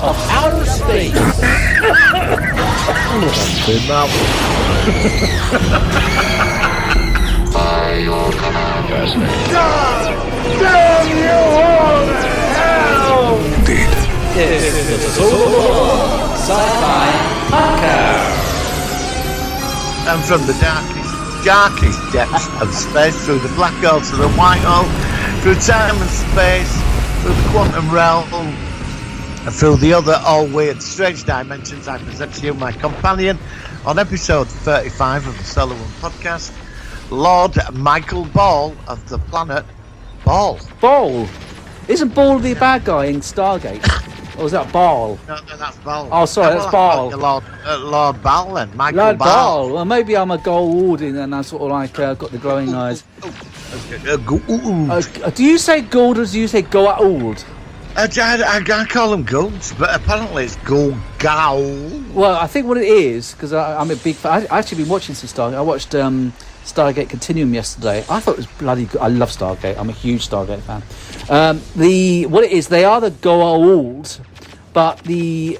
of outer space. Damn you all to hell! Indeed. This is the Sci-Fi Podcast. And from the darkest depths of space, through the black hole to the white hole, through time and space, through the quantum realm, and through the other all weird, strange dimensions, I present to you my companion on episode 35 of the Solar One podcast, Lord Michael Ball of the planet Ball. Ball? Isn't Ball the bad guy in Stargate? Or was that Ball? No, that's Ball. Oh, sorry, that's Ball. Lord Ball then, Michael Lord Ball. Ball. Well, maybe I'm a Golding and I sort of like got the glowing eyes. Do you say Gould or do you say Goa'uld? I call them Goulds, but apparently it's Goul. Well, I think what it is, because I'm a big fan. I've actually been watching some Stargate. I watched Stargate Continuum yesterday. I thought it was bloody good. I love Stargate. I'm a huge Stargate fan. What it is, they are the Goa'uld, but the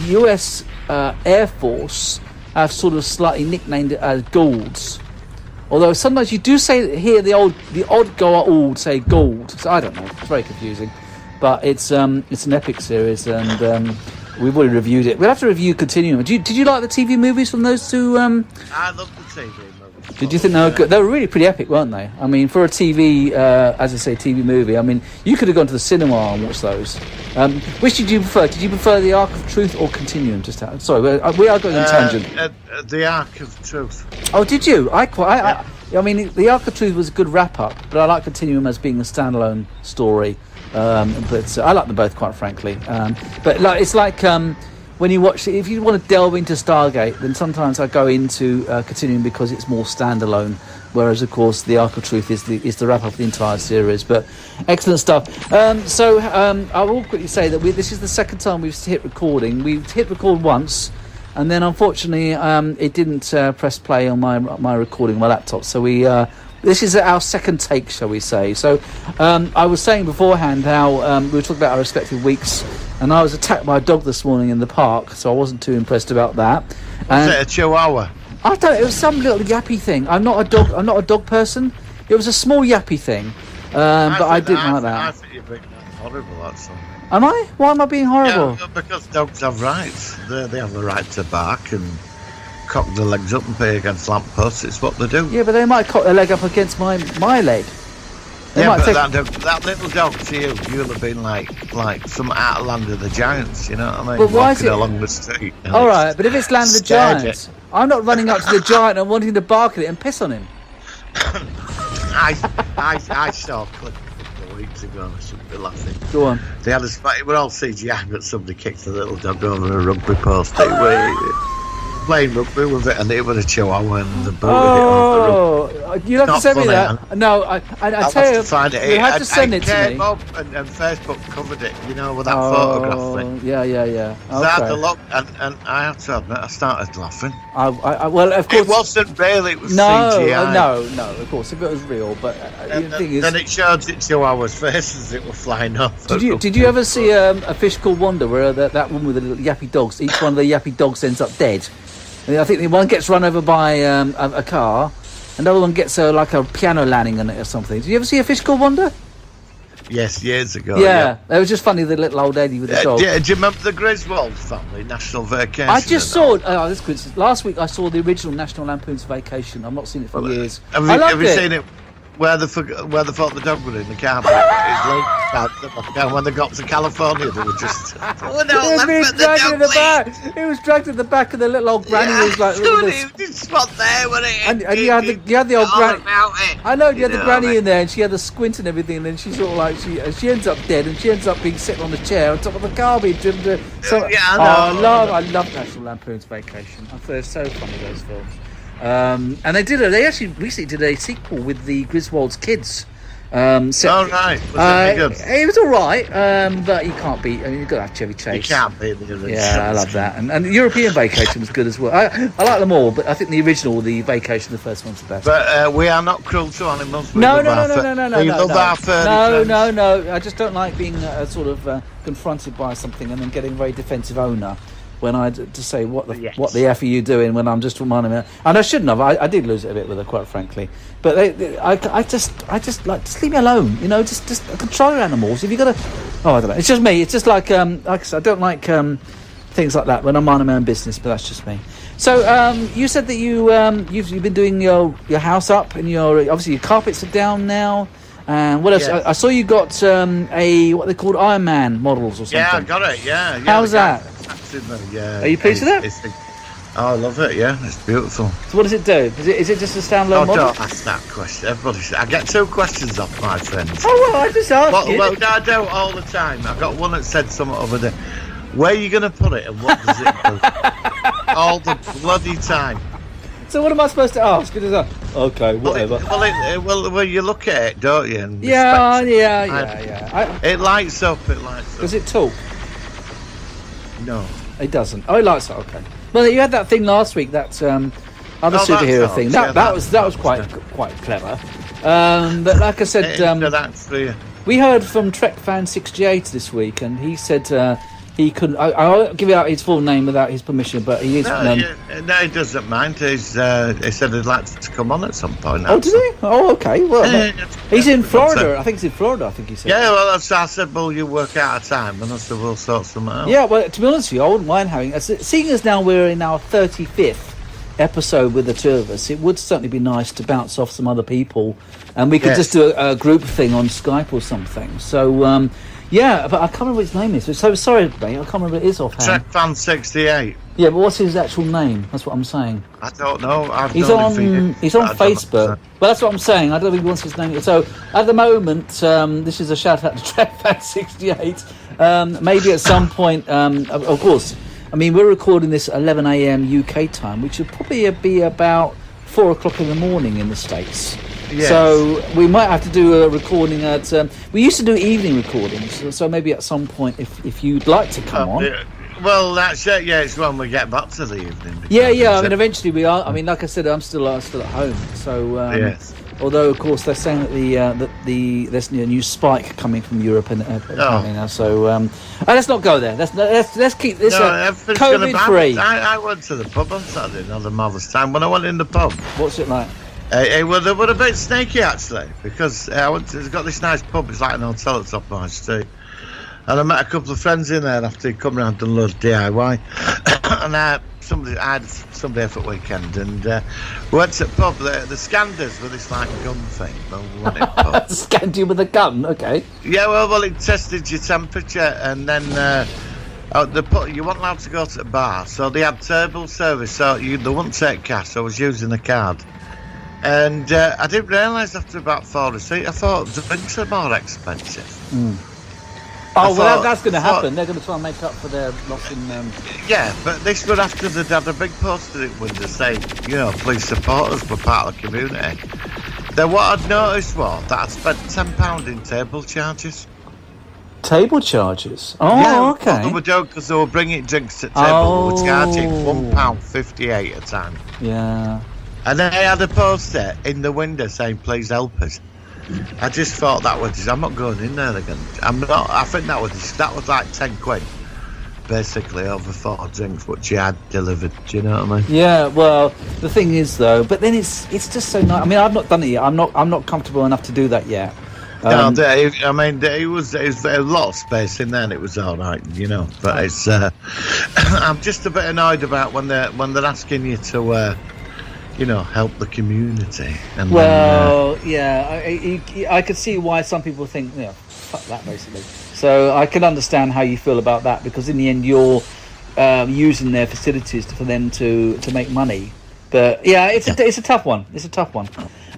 US Air Force have sort of slightly nicknamed it as Goulds. Although sometimes you do hear the odd Goa'uld say Gould. So I don't know. It's very confusing. But it's an epic series, and we've already reviewed it. We'll have to review Continuum. Did you like the TV movies from those two? I love the TV movies. Did you think they were good? They were really pretty epic, weren't they? I mean, for a TV, as I say, TV movie, I mean, you could have gone to the cinema and watched those. Which did you prefer? Did you prefer The Ark of Truth or Continuum? Sorry, we are going on tangent. The Ark of Truth. Oh, did you? I mean, The Ark of Truth was a good wrap-up, but I like Continuum as being a standalone story. But I like them both, quite frankly. But it's like when you watch, if you want to delve into Stargate, then sometimes I go into Continuum because it's more standalone. Whereas, of course, The Ark of Truth is the wrap up of the entire series. But excellent stuff. So I will quickly say that this is the second time we've hit recording. We've hit record once, and then unfortunately it didn't press play on my recording on my laptop. So this is our second take, shall we say. So I was saying beforehand how we were talking about our respective weeks, and I was attacked by a dog this morning in the park, so I wasn't too impressed about that. Was it a chihuahua? I don't know, it was some little yappy thing. I'm not a dog person. It was a small yappy thing. But I didn't like that. I think you're being horrible, that's all. Am I? Why am I being horrible? Yeah, because dogs have rights. They have the right to bark and cock their legs up and play against lampposts. It's what they do. Yeah, but they might cock their leg up against my leg. That little dog to you'll have been like some out of Land of the Giants, you know what I mean? But why is it along the street? All right, but if it's Land of the Giants, I'm not running up to the giant and wanting to bark at it and piss on him. I saw a clip a couple of weeks ago. I shouldn't be laughing. Go on. They had it were all CGI, but somebody kicked the little dog over a rugby post. Playing rugby with it, and it was a chihuahua, and the booted it on the rugby. You have to send me that. No, I tell you, you have to send it to me. Came up and Facebook covered it, with that photograph thing. Yeah. Okay. So I had to look, and I have to admit, I started laughing. Well, of course, it wasn't real. It was CGI. No, of course, if it was real, but the thing is, then it showed the chihuahua's face as it was flying off. Did you ever see a fish called Wanda, where that woman with the little yappy dogs? Each one of the yappy dogs ends up dead. I think the one gets run over by a car, and the other one gets like a piano landing on it or something. Did you ever see a fish called Wanda? Yes, years ago. Yeah. It was just funny, the little old lady with the dog. Do you remember the Griswold family, National Vacation? I just saw this coincidence. Last week I saw the original National Lampoon's Vacation. I've not seen it for years. Have you seen it? Where they thought the dog was in the car, but when they got to California, they were just. It was dragged in the back of the little old granny. It was like spot there, wasn't it? And you had the old granny. I know you had the granny in there, and she had the squint and everything. And then she sort of like she ends up dead, and she ends up being sitting on the chair on top of the car being driven to. I love National Lampoon's Vacation. I thought they're so funny, those films. And they actually recently did a sequel with the Griswold's kids, Oh, right. Was that good? It was all right, but you can't beat. I mean, you've got to have Chevy Chase. You can't beat the original. Yeah, I love that, and the European Vacation was good as well. I like them all, but I think the original, the Vacation, the first one's the best. But we are not cruel to animals. No. We love our furry friends. No. I just don't like being sort of confronted by something and then getting a very defensive owner. When I to say what the F are you doing when I'm just reminding me, and I shouldn't have. I did lose it a bit with her, quite frankly. But I just like, just leave me alone. You know, just control your animals. If you got to, I don't know. It's just me. It's just like I said, I don't like things like that when I'm minding my own business. But that's just me. So you said that you've been doing your house up, and obviously your carpets are down now. And what else? Yeah. I saw you got what they called Iron Man models or something. Yeah, I got it. Yeah. How's that? Yeah. Are you pleased with it? I love it. Yeah, it's beautiful. So what does it do? Is it just a standalone model? Don't ask that question. I get 2 questions off my friends. Oh well, I just asked you. Well, I do all the time. I got one that said something over there. Where are you going to put it and what does it do? All the bloody time. So what am I supposed to ask? Okay, whatever. Well, you look at it, don't you? And Yeah. It lights up. Does it talk? No. It doesn't. Oh, it lights up. Okay. Well, you had that thing last week. That other superhero thing. That was quite clever. But like I said, we heard from Trek Fan 68 this week, and he said he couldn't. I'll give out his full name without his permission, but he is. No, he doesn't mind. He said he'd like to come on at some point. Oh, did he? Oh, okay. Well, he's in Florida. I think he's in Florida. I think he said. Yeah, well, I said, well, you work out a time, and I said, we'll sort something out. Yeah, well, to be honest with you, I wouldn't mind having. Seeing as now we're in our 35th episode with the two of us, it would certainly be nice to bounce off some other people, and we could just do a group thing on Skype or something. So. Yeah, but I can't remember what his name is. So sorry, mate. I can't remember what it is offhand. Trek Fan 68. Yeah, but what's his actual name? That's what I'm saying. I don't know. He's on Facebook. Well, that's what I'm saying. I don't think he wants his name. So at the moment, this is a shout out to Trek Fan 68. Maybe at some point, of course. I mean, we're recording this at 11 a.m. UK time, which would probably be about 4 o'clock in the morning in the States. Yes. So we might have to do a recording at. We used to do evening recordings, so maybe at some point, if you'd like to come on. Yeah. Well, that's it. Yeah, it's when we get back to the evening. Yeah. I mean, eventually we are. I mean, like I said, I'm still at home. So yes. Although, of course, they're saying that there's a new spike coming from Europe and now. So let's not go there. Let's keep this COVID free. I went to the pub on Saturday, another marvellous time. When I went in the pub, what's it like? It was a bit snaky actually, because it's got this nice pub. It's like an hotel at the top of my street, and I met a couple of friends in there after he'd come round and done a load of DIY. And I had somebody here for the weekend, and we went to the pub. The scanners with this like gun thing. Scanned you with a gun? Okay. Yeah, well, it tested your temperature, and then you weren't allowed to go to the bar, so they had table service, so they wouldn't take cash. So I was using a card. And I didn't realise after about 4 receipts, I thought the drinks are more expensive. Mm. That's going to happen. They're going to try and make up for their loss in... Yeah, but this was after they'd had a big poster in window saying, please support us, we're part of the community. Then what I'd noticed was that I'd spent £10 in table charges. Table charges? Oh, yeah, okay. Well, they were joking because they were bringing drinks to the table. They were charging £1.58 a time. Yeah. And then I had a poster in the window saying, please help us. I just thought I'm not going in there again. I think that was like 10 quid, basically, over 4 drinks, which you had delivered. Do you know what I mean? Yeah, well, the thing is, though, but then it's just so nice. I mean, I've not done it yet. I'm not comfortable enough to do that yet. No, I mean, it was a lot of space in there, and it was all right, But it's, I'm just a bit annoyed about when they're asking you to. Help the community. And I could see why some people think, fuck that, basically. So I can understand how you feel about that, because in the end you're using their facilities for them to make money. But yeah, it's a tough one. It's a tough one.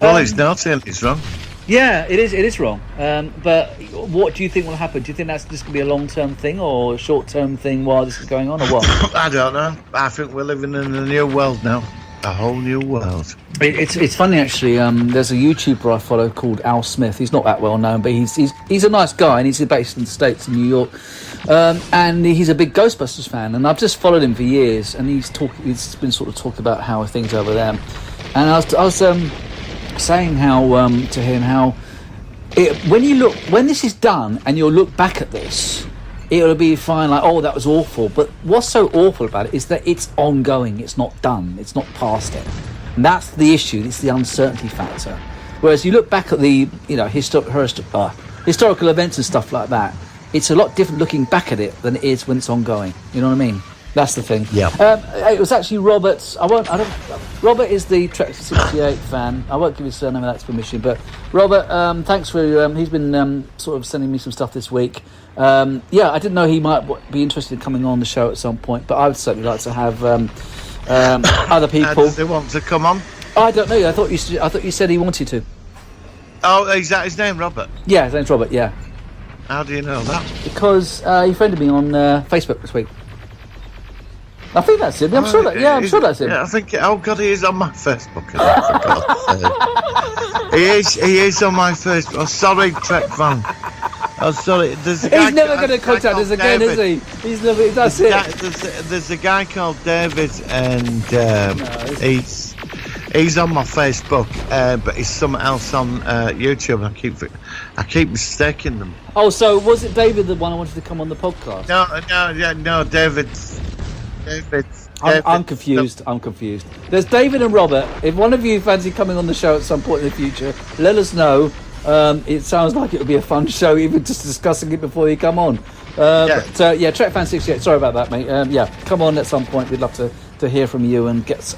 Well, it's naughty and it's wrong. Yeah, it is wrong. But what do you think will happen? Do you think that's just going to be a long-term thing or a short-term thing while this is going on, or what? I don't know. I think we're living in a new world now. a whole new world. It's funny actually. There's a YouTuber I follow called Al Smith. He's not that well known, but he's a nice guy, and he's based in the States in New York. And he's a big Ghostbusters fan, and I've just followed him for years. And he's been sort of talking about how are things over there. And I was saying how to him how when this is done and you'll look back at this, it'll be fine, like, oh, that was awful. But what's so awful about it is that it's ongoing. It's not done. It's not past it. And that's the issue. It's the uncertainty factor. Whereas you look back at the, historical events and stuff like that, it's a lot different looking back at it than it is when it's ongoing. You know what I mean? That's the thing. Yeah. It was actually Robert's. Robert is the Trek 68 fan. I won't give his surname without his permission. But Robert, thanks for. He's been sort of sending me some stuff this week. I didn't know he might be interested in coming on the show at some point. But I would certainly like to have other people. Does he want to come on? I don't know. I thought you said he wanted to. Oh, is that his name, Robert? Yeah, his name's Robert. Yeah. How do you know that? Because he friended me on Facebook this week. I think that's him. I'm sure that's him. Yeah, I think. Oh God, he is on my Facebook. He is on my Facebook. Oh, sorry, Trek fan. Oh, sorry. He's never going to contact us again, is he? He's never. That's it. There's a guy called David, and he's on my Facebook, but he's something else on YouTube. I keep mistaking them. Oh, so was it David the one I wanted to come on the podcast? No, David. I'm confused. There's David and Robert. If one of you fancy coming on the show at some point in the future, let us know. It sounds like it would be a fun show, even just discussing it before you come on. Trek Fan 68. Sorry about that, mate. Come on at some point. We'd love to hear from you and get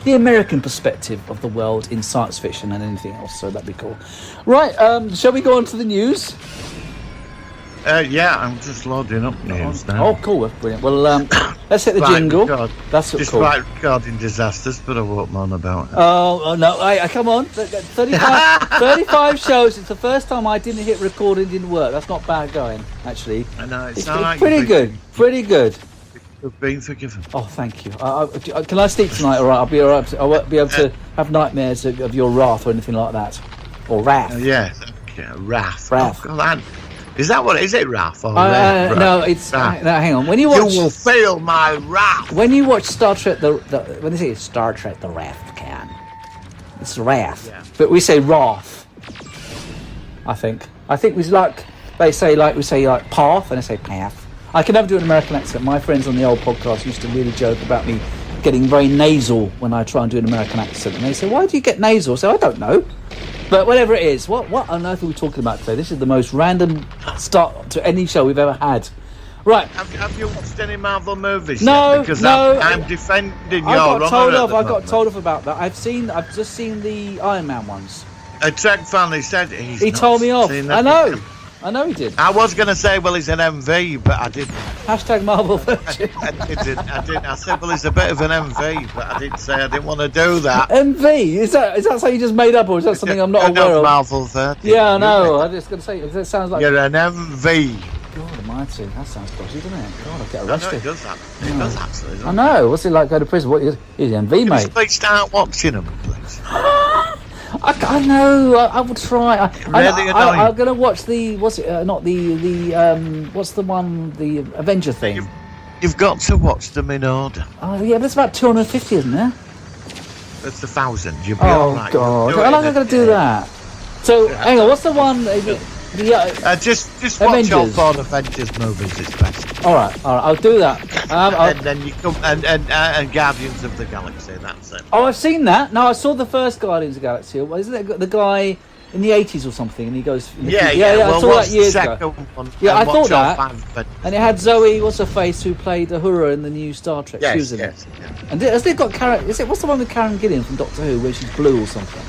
the American perspective of the world in science fiction and anything else. So that'd be cool. Right. Shall we go on to the news? I'm just loading up news now. Oh, cool. That's brilliant. Well, let's hit the jingle. That's just cool. like recording disasters, but I won't moan about it. Oh no! Come on. 35 shows. It's the first time I didn't hit record and didn't work. That's not bad going, actually. I know. It's pretty good. Pretty good. You've been forgiven. Oh, thank you. Can I sleep tonight? All right. I'll be all right. I won't be able to have nightmares of your wrath or anything like that, or wrath. Wrath. Wrath. Oh, God, is that what it is? It wrath or no? It's no. Hang on. When you watch, you will feel my wrath. When you watch Star Trek, when they say Star Trek, the Wrath can. It's wrath, but we say wrath. I think we like we say path, and they say path. I can never do an American accent. My friends on the old podcast used to really joke about me getting very nasal when I try and do an American accent, and they say, "Why do you get nasal?" So I don't know. But whatever it is, what on earth are we talking about today? This is the most random start to any show we've ever had. Right. Have you watched any Marvel movies? No, because no. I'm defending your I got told off. I got told off about that. I've just seen the Iron Man ones. A Trek fan, he said he told me off. I know he did. I was going to say, well, he's an MV, but I didn't. Hashtag Marvel Virgin. I didn't. I said, well, he's a bit of an MV, but I didn't say I didn't want to do that. MV? Is that something you just made up, or is that something I'm not aware of? Marvel Virgin. Yeah, I know. I was just going to say, it sounds like... You're an MV. God almighty, that sounds dodgy, doesn't it? God, I'll get arrested. I know it does that. It does actually. I know. What's it like going to prison? What is MV, mate? Please start watching them, please. I know. I will try. I'm going to watch the. What's it? Not the. What's the one? The Avenger thing. You've got to watch them in order. Oh yeah, but it's about 250, isn't there? It's 1,000. You'll be all right. Oh God! How long am I going to do that? So hang on. What's the one? Just watch all 4 Avengers movies. It's best. All right. I'll do that. And then you come and Guardians of the Galaxy. That's it. Oh, I've seen that. No, I saw the first Guardians of the Galaxy. Isn't it the guy in the 80s or something? And he goes. Yeah. I saw that years ago. I thought that. And it had Zoe, what's her face, who played Uhura in the new Star Trek. Yes, she was in yes. it. And has it got Karen? What's the one with Karen Gillan from Doctor Who, where she's blue or something?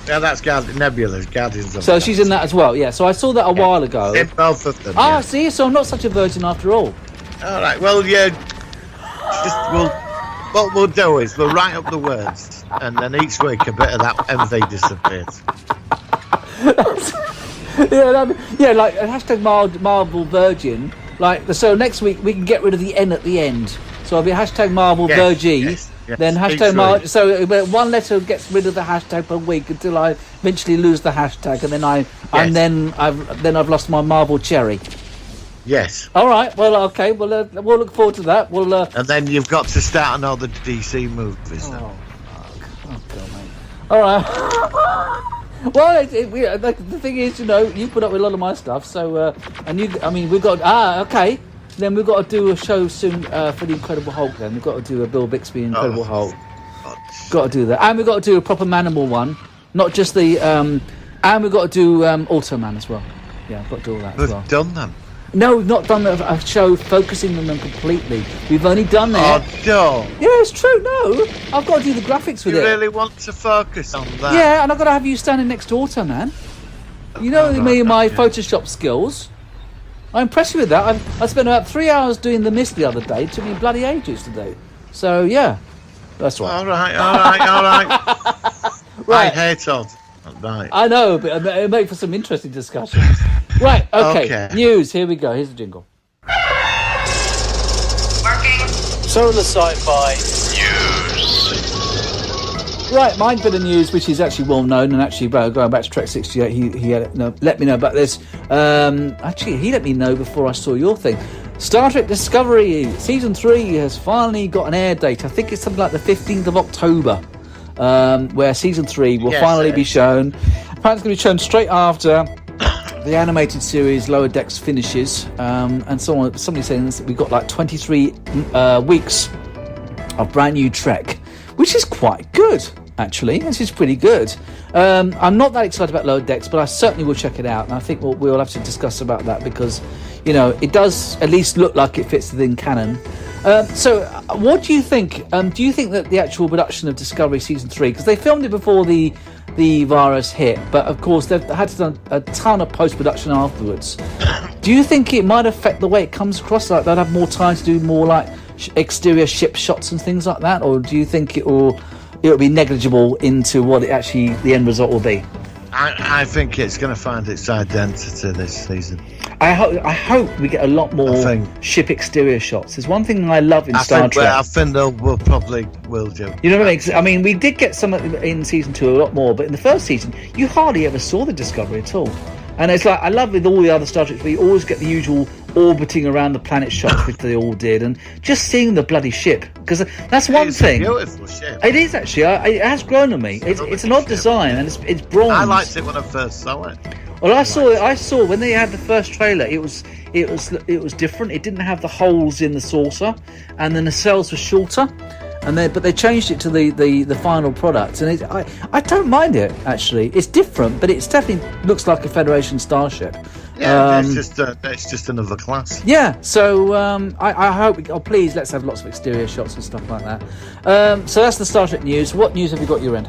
Yeah, that's Nebula's Guardians of So she's in that as well, yeah. So I saw that a while ago. In both of them. Ah, see, so I'm not such a virgin after all. All right, well, what we'll do is we'll write up the words, and then each week a bit of that MV disappears. Like hashtag Marvel Virgin. Like, so next week we can get rid of the N at the end. So I'll be hashtag Marvel Virgin. then hashtag March. So one letter gets rid of the hashtag per week until I eventually lose the hashtag, and then I've lost my marble cherry. Yes. All right. Well, okay. We'll look forward to that. And then you've got to start on all the DC movies. Oh God, mate. All right. Well, the thing is, you put up with a lot of my stuff, so we've got okay. Then we've got to do a show soon for the Incredible Hulk. Then we've got to do a Bill Bixby Incredible Hulk. Got to do that, and we've got to do a proper Manimal one, not just the. And we've got to do Automan as well. Yeah, I've got to do all that as well. We've done them. No, we've not done a show focusing on them completely. We've only done that. Oh, no. Yeah, it's true. No, I've got to do the graphics with it. You really want to focus on that? Yeah, and I've got to have you standing next to Automan. You know me and my Photoshop skills. I'm impressed with that. I spent about 3 hours doing the mist the other day. It took me bloody ages to do. So, yeah, that's right. All right. Right. I hate it. Right. I know, but it'll make for some interesting discussions. Right, okay. News, here we go. Here's the jingle. Working. Solar Sci-Fi News. Right, my bit of news, which is actually well known, and actually going back to Trek 68, he let me know about this. Actually, he let me know before I saw your thing. Star Trek Discovery Season 3 has finally got an air date. I think it's something like the 15th of October. Where Season 3 will finally be shown. Apparently it's going to be shown straight after the animated series Lower Decks finishes. And somebody saying that we've got like 23 weeks of brand new Trek, which is quite good, actually. This is pretty good. I'm not that excited about Lower Decks, but I certainly will check it out. And I think we'll have to discuss about that because, it does at least look like it fits within canon. So, what do you think? Do you think that the actual production of Discovery Season 3, because they filmed it before the virus hit, but of course they've had to do a ton of post-production afterwards. Do you think it might affect the way it comes across? Like they'll have more time to do more like exterior ship shots and things like that, or do you think it'll be negligible into what the end result will be? I think it's going to find its identity this season. I hope we get a lot more ship exterior shots. There's one thing I love in Star Trek. I think we'll probably do. You know what I mean? I mean, we did get some in Season 2 a lot more, but in the first season, you hardly ever saw the Discovery at all. And it's like, I love with all the other Star Treks, we always get the usual orbiting around the planet shots, which they all did, and just seeing the bloody ship, because that's one thing. It's a beautiful ship. It is actually. It has grown on me. It's an odd design, and it's bronze. I liked it when I first saw it. Well, I saw when they had the first trailer. It was different. It didn't have the holes in the saucer, and the nacelles were shorter. But they changed it to the final product, and I don't mind it actually. It's different, but it definitely looks like a Federation starship. Yeah, it's just another class. Yeah, so I hope. Please, let's have lots of exterior shots and stuff like that. So that's the Star Trek news. What news have you got your end?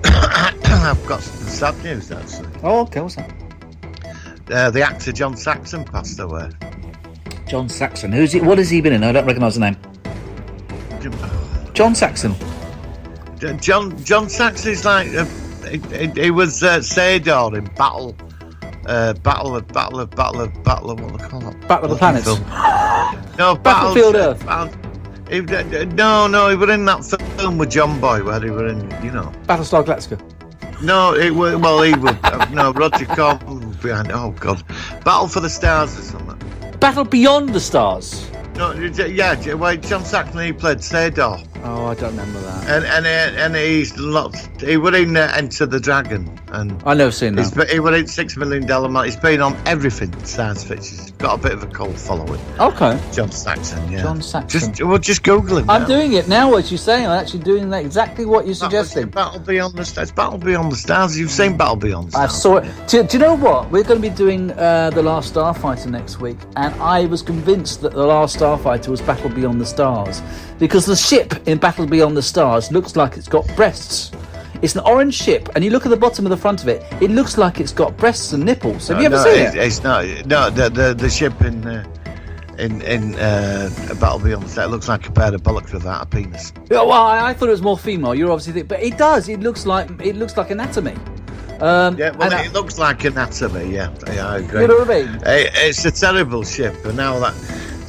I've got some sad news actually. Oh, okay, what's that? The actor John Saxon passed away. John Saxon, who's he? What has he been in? I don't recognise the name. John Saxon. John Saxon is like he was Sador in Battle of what they call it? Battle of the Planets. No, Battlefield Earth. He was in that film with John Boy where he were in, Battlestar Galactica. No, he was Roger Corman behind. Oh God, Battle for the Stars or something. Battle Beyond the Stars. No, yeah, John Saxon, he played Sador. Oh, I don't remember that. And he was in Enter the Dragon, and I've never seen that. He was in $6 Million Man. He's been on everything science fiction. He's got a bit of a cult following. Okay. John Saxon, yeah. John Saxon. Just Google him. I'm doing it now. What you're saying, I'm actually doing that exactly what you're suggesting. Battle Beyond the Stars. Battle Beyond the Stars. You've seen Battle Beyond the Stars. I saw it. Do you know what? We're going to be doing The Last Starfighter next week, and I was convinced that The Last Starfighter was Battle Beyond the Stars because the ship in Battle Beyond the Stars looks like it's got breasts. It's an orange ship, and you look at the bottom of the front of it, it looks like it's got breasts and nipples. Have you ever seen it? It's not. No, the ship in Battle Beyond the Stars looks like a pair of bullocks without a penis. Yeah, well, I thought it was more female. You're obviously, but it does. It looks like anatomy. It looks like anatomy. Yeah, I agree. You know what I mean? It's a terrible ship, and now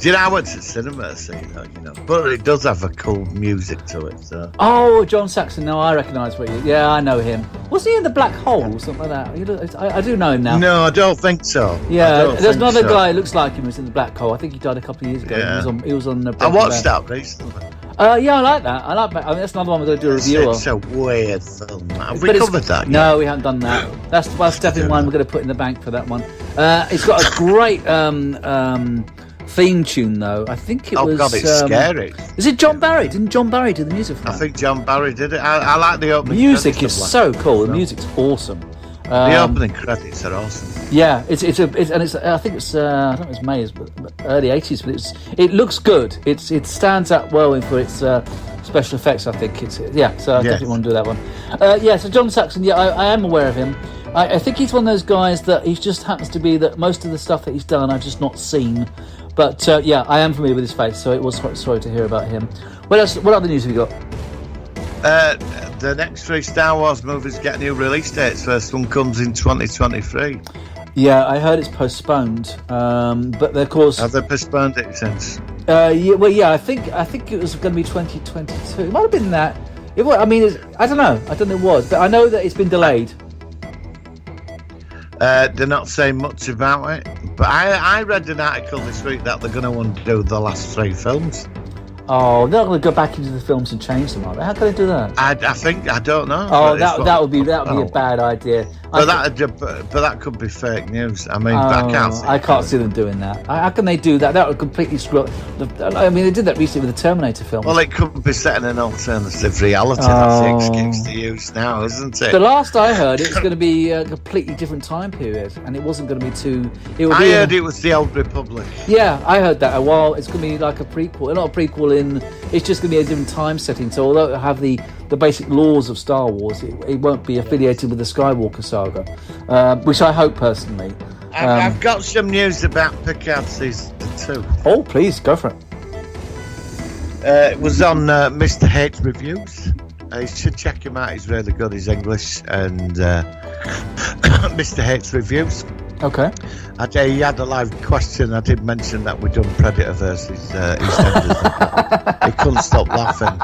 you know, I went to cinema to see that, you know, but it does have a cool music to it. So. Oh, John Saxon. No, I recognise what you. Yeah, I know him. Wasn't he in the Black Hole or something like that? I do know him now. No, I don't think so. Yeah, there's another guy who looks like him who's in the Black Hole. I think he died a couple of years ago. Yeah. He was on the. I watched that recently. Yeah, I like that. I mean, that's another one we're going to do a review of. It's a weird film. Have we covered that yet? No, we haven't done that. That's definitely one we're going to put in the bank for that one. It's got a great theme tune, though. I think it was. Oh God, it's scary. Is it John Barry? Didn't John Barry do the music for that? I think John Barry did it. I like the opening. Music is so cool. The music's awesome. The opening credits are awesome. Yeah, I think it's I don't know if it's May, but early 80s, but it looks good. It stands out well for its special effects. I think so I definitely want to do that one. So John Saxon, I am aware of him. I think he's one of those guys that he just happens to be that most of the stuff that he's done I've just not seen. But I am familiar with his face, so it was quite sorry to hear about him. What else? What other news have you got? The next 3 Star Wars movies get new release dates. First one comes in 2023. Yeah, I heard it's postponed, but of course. Have they postponed it since? I think it was going to be 2022. It might have been that. I don't know. I don't know what it was, but I know that it's been delayed. They're not saying much about it, but I read an article this week that they're going to undo the last 3 films. Oh, they're not going to go back into the films and change them, are they? How can they do that? I don't know. Oh, that would be a bad idea. But that could be fake news. I mean, I can't see them doing that. How can they do that? That would completely screw up. I mean, they did that recently with the Terminator film. Well, it could be set in an alternative reality. That's the excuse to use now, isn't it? The last I heard, it was going to be a completely different time period, and it wasn't going to be too. I heard it was the Old Republic. Yeah, I heard that a while. It's going to be like a prequel, not a prequel. It's just going to be a different time setting. So although it have the basic laws of Star Wars, it won't be affiliated with the Skywalker saga, which I hope personally. I've got some news about Picard season 2. Oh, please go for it. It was on Mr. H Reviews. You should check him out. He's really good. He's English and Mr. H Reviews. Okay. He had a live question. I did mention that we'd done Predator versus EastEnders. He couldn't stop laughing.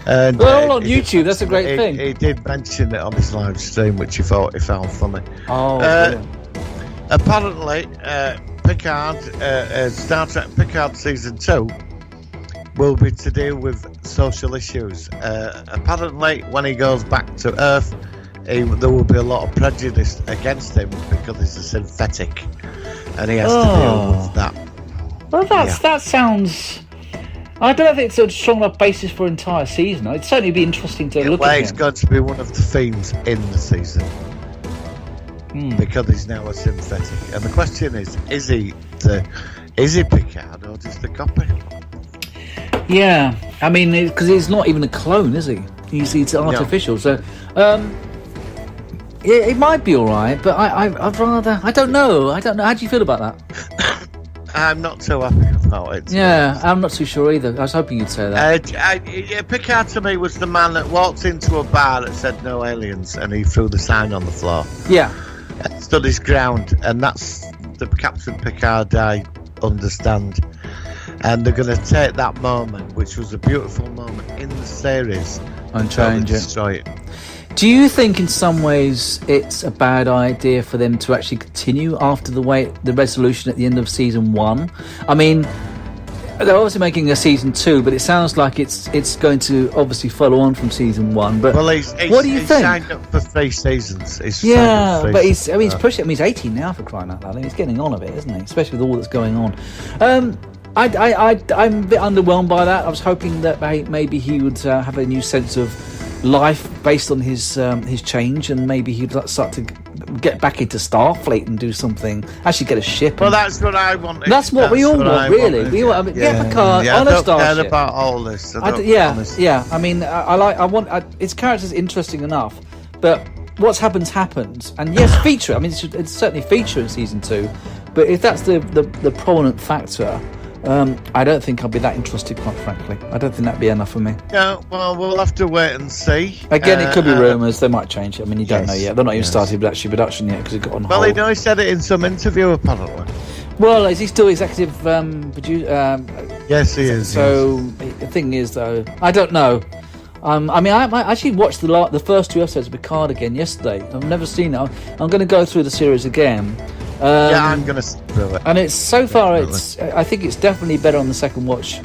And, all on YouTube. That's a great thing. He did mention it on his live stream, which he found funny. Oh. Apparently, Picard, Star Trek Picard season 2 will be to deal with social issues. Apparently, when he goes back to Earth, there will be a lot of prejudice against him because he's a synthetic, and he has to deal with that. Well, that sounds. I don't think it's a strong enough basis for an entire season. It'd certainly be interesting to look at. It's going to be one of the themes in the season because he's now a synthetic, and the question is he Picard or just a copy? Yeah, I mean, because he's not even a clone, is he? He's artificial, so. Yeah, it might be all right, but I'd rather. I don't know. How do you feel about that? I'm not so happy about it. Yeah, I'm not too sure either. I was hoping you'd say that. Picard to me was the man that walked into a bar that said no aliens, and he threw the sign on the floor. Yeah, stood his ground, and that's the Captain Picard I understand. And they're going to take that moment, which was a beautiful moment in the series, and change it. Destroy it. Do you think in some ways it's a bad idea for them to actually continue after the resolution at the end of season 1? I mean, they're obviously making a season 2, but it sounds like it's going to obviously follow on from season 1. But what do you think? He's signed up for 3 seasons. He's pushing. I mean, he's 18 now, for crying out loud. He's getting on a bit, isn't he? Especially with all that's going on. I'm a bit underwhelmed by that. I was hoping that maybe he would have a new sense of life based on his change, and maybe he'd start to get back into Starfleet and do something. Actually, get a ship. Well, that's what I wanted. That's what we all want, really. We want Picard on a starship. I don't care about all this. I mean, its character's interesting enough, but what's happened. And yes, feature. I mean, it's certainly feature in season 2, but if that's the prominent factor. I don't think I'll be that interested, quite frankly. I don't think that'd be enough for me. Yeah, well, we'll have to wait and see. Again, it could be rumours. They might change it. I mean, you don't know yet. They're not even started production yet because it got on hold. Well, he said it in some interview, apparently. Well, is he still executive producer? Yes, he is. So the thing is, though, I don't know. I mean, I actually watched the first 2 episodes of Picard again yesterday. I've never seen it. I'm going to go through the series again. I'm going to through it. And it's so far, Definitely. I think it's definitely better on the second watch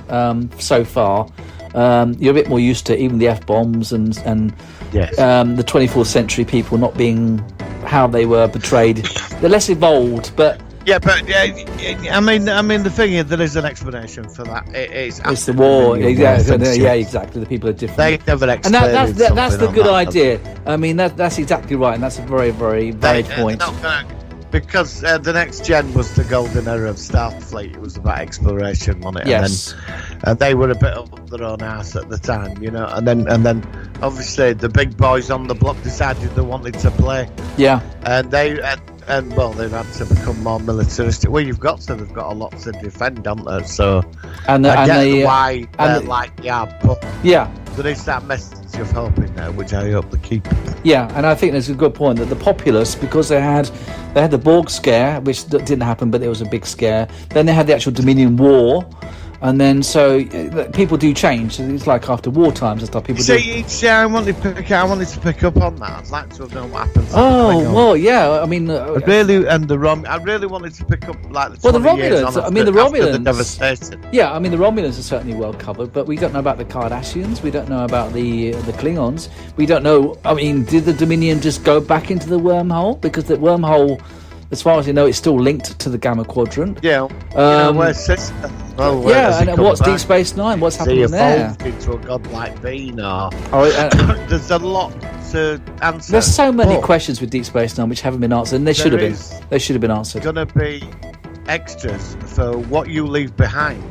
so far. You're a bit more used to even the F-bombs and Yes. the 24th century people not being how they were portrayed. They're less evolved, but Yeah, but I mean, the thing is, there is an explanation for that. it's the war. Yeah, exactly. The people are different. They never And explained that's the something good on that. idea. I mean, that's exactly right, and that's a very, very valid point. Because the next gen was the golden era of Starfleet. It was about exploration, wasn't it? Yes. And they were a bit up their own arse at the time, you know. And then obviously the big boys on the block decided they wanted to play, Yeah. and they've had to become more militaristic. Well, you've got to. They've got a lot to defend, haven't they? So And I get the why they're like, but yeah. there is that message of hope in there, which I hope they keep. Yeah, and I think there's a good point that the populace, because they had the Borg scare, which didn't happen, but there was a big scare. Then they had the actual Dominion War, and then so people do change. It's like after war times and stuff. People do. Each year I wanted to pick up on that. I'd like to have known what happens. Oh well, yeah. I mean, I really wanted to pick up like the 20 years Romulans. on I mean, the after Romulans. the devastation. Yeah, I mean the Romulans are certainly well covered, but we don't know about the Cardassians. We don't know about the Klingons. We don't know. I mean, did the Dominion just go back into the wormhole? Because the wormhole, as far as you know, it's still linked to the Gamma Quadrant. Yeah. Where's Sister? Well, where does he and come what's back? Deep Space Nine? What's Is he happening there? evolved into a godlike being, or There's there's a lot to answer. so many But questions with Deep Space Nine which haven't been answered, and they should have been. They should have been answered. Gonna be extras for what you leave behind.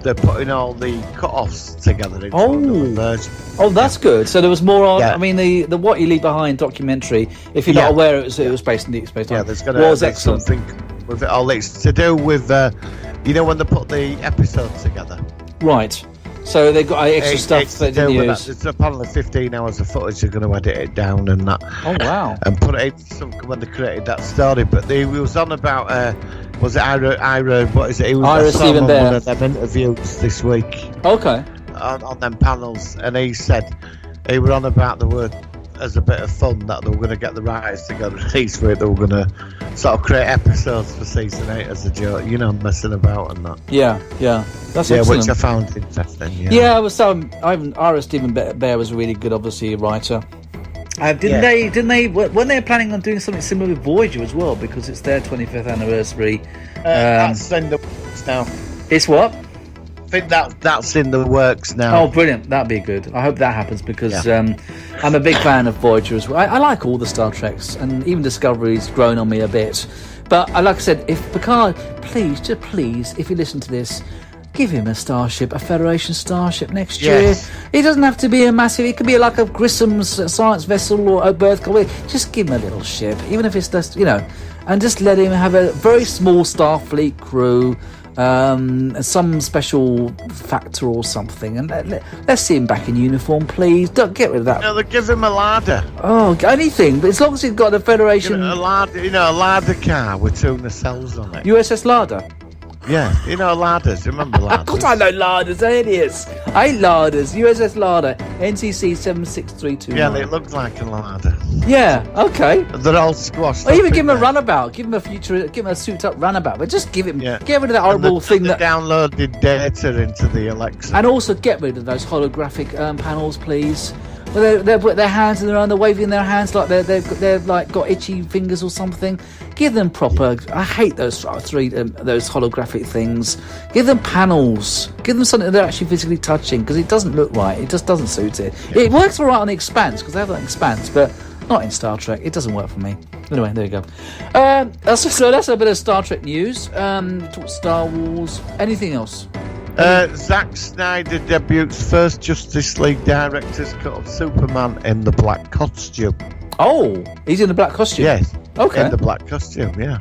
They're putting all the cut-offs together into another version. Oh, that's good. So there was more on. Yeah. I mean, the What You Leave Behind documentary. If you're not aware, it was based in Deep Space Nine. Yeah, there's excellent. something with it all. It's to do with when they put the episodes together. Right. So they've got extra It's stuff to that do didn't with use. that. It's apparently 15 hours of footage. They're going to edit it down and that. Oh wow. And put it in when they created that story. But he was on about was it Ira? What is it? He was Ira Stephen on Bear. one of them interviews this week Okay. on them panels, and he said he were on about the word as a bit of fun that they were going to get the writers to go release for it. They were going to sort of create episodes for season 8 as a joke, messing about and that. Yeah. That's Yeah, excellent. which I found interesting. Yeah, I was. Ira Stephen Bear was really good, obviously a writer. Didn't they? Weren't they planning on doing something similar with Voyager as well? Because it's their 25th anniversary. That's in the works now. It's what? I think that's in the works now. Oh, brilliant! That'd be good. I hope that happens because I'm a big fan of Voyager as well. I like all the Star Treks, and even Discovery's grown on me a bit. But like I said, if Picard, please, if you listen to this, give him a Federation starship next year. It doesn't have to be a massive. It could be like a Grissom science vessel or a berth. Just give him a little ship, even if it's just and just let him have a very small Starfleet crew. Some special factor or something, and let's see him back in uniform, please. Don't get rid of that. They give him a ladder. Oh, anything, but as long as he's got the Federation. A ladder, a ladder car with 2 nacelles on it. USS Larder. Yeah, ladders. Remember ladders? Of course I know Larders, idiots. I hate Larders. USS Larder, NCC 76329. Yeah, they look like a ladder. Yeah, okay. They're all squashed. Or even up give him in a there. runabout. Give him a souped-up runabout. But just give him, Yeah. get rid of that horrible thing They that. downloaded data into the Alexa. And also get rid of those holographic panels, please. Well, they put their hands in their own. They're waving their hands like they're like got itchy fingers or something. Give them proper. I hate those those holographic things. Give them panels. Give them something they're actually physically touching, because it doesn't look right. It just doesn't suit it. It works all right on the Expanse, because they have that Expanse, but not in Star Trek. It doesn't work for me. Anyway, there you go. That's a bit of Star Trek news. Talk Star Wars. Anything else? Zack Snyder debutes first Justice League director's cut of Superman in the black costume. Oh, he's in the black costume. Yes. Okay. In the black costume, yeah.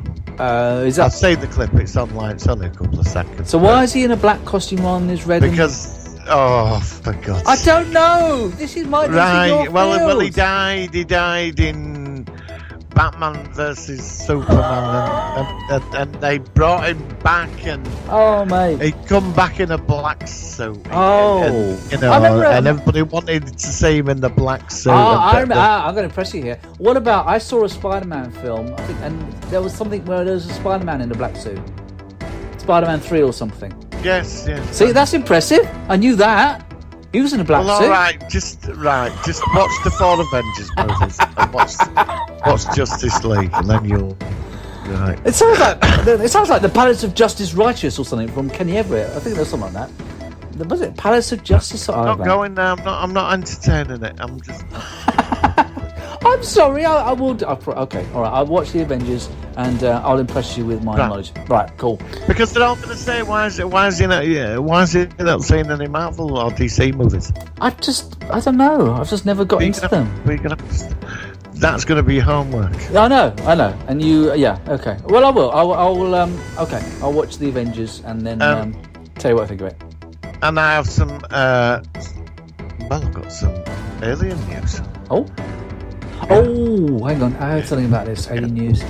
Is I'll that say the clip, it's online, it's only a couple of seconds. so? Why is he in a black costume rather than his red? Because, for God's I sake. don't know. This is my Right, your well, he field. died in Batman versus Superman, and they brought him back, and Oh, mate. he'd come back in a black suit. Oh. and, you know, I remember- and everybody wanted to see him in the black suit. I'm going to impress you here. What about, I saw a Spider-Man film, I think, and there was something where there was a Spider-Man in a black suit. Spider-Man 3 or something. Yes. See, that's impressive. I knew that. He was in a black Well, suit. all right, just watch the 4 Avengers movies and watch Justice League, and then you'll. Right. It sounds like the Palace of Justice Righteous or something from Kenny Everett. I think there's something like that. Was it Palace of Justice? I'm not going now. I'm not entertaining it. I'm just. I'm sorry. I will. Okay. All right. I'll watch the Avengers and I'll impress you with my knowledge. Right. Cool. Because they're all going to say, why is he not seeing any Marvel or DC movies? I don't know. I've just never got into them. That's going to be homework. I know. And you, yeah. Okay. Well, I will. I will. Okay. I'll watch the Avengers and then tell you what I think of it. And I have some. I've got some alien news. Oh, hang on. I heard something about this alien news.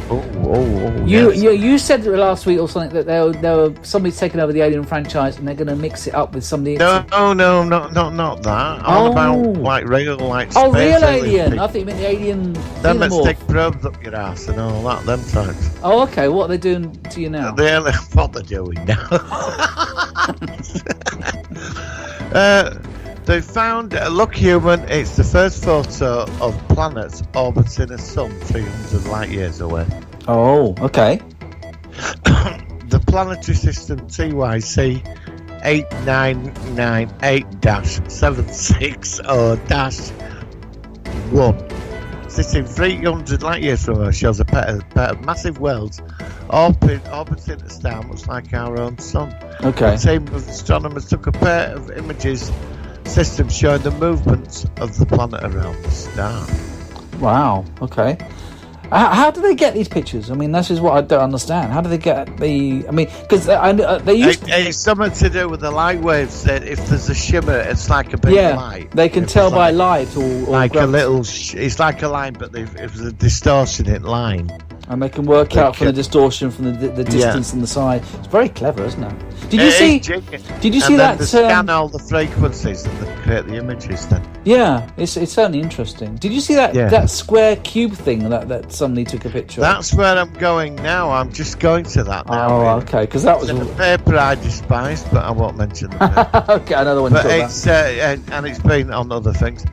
Yes. You said last week or something that there were somebody's taken over the Alien franchise and they're going to mix it up with somebody. No, not that. All about like real, like space real alien. people. I think you meant the alien. Them that xenomorph. stick probes up your ass and all that. Them types. Oh, okay. What are they doing to you now? What they're doing now. They found Look Human. It's the first photo of planets orbiting a sun 300 light years away. Oh, okay. The planetary system TYC 8998-760-1, sitting 300 light years from us, shows a pair of massive worlds orbiting a star much like our own sun. Okay. A team of astronomers took a pair of images system showing the movements of the planet around the star. Wow. Okay. How do they get these pictures? I mean, this is what I don't understand. How do they get the? I mean, because they used. It's something to do with the light waves. That if there's a shimmer, it's like a big light. They can tell by light or like gravity. a little. It's like a line, but if there's a distortion in line. And they can work out from the distortion from the distance and the side. It's very clever, isn't it? Did you see that? They scan all the frequencies and they create the images. Then. Yeah, it's certainly interesting. Did you see that square cube thing that somebody took a picture of? That's where I'm going now. I'm just going to that now. Oh, okay, because that was a paper I despised, but I won't mention the paper. Okay, another one. But it's and it's been on other things.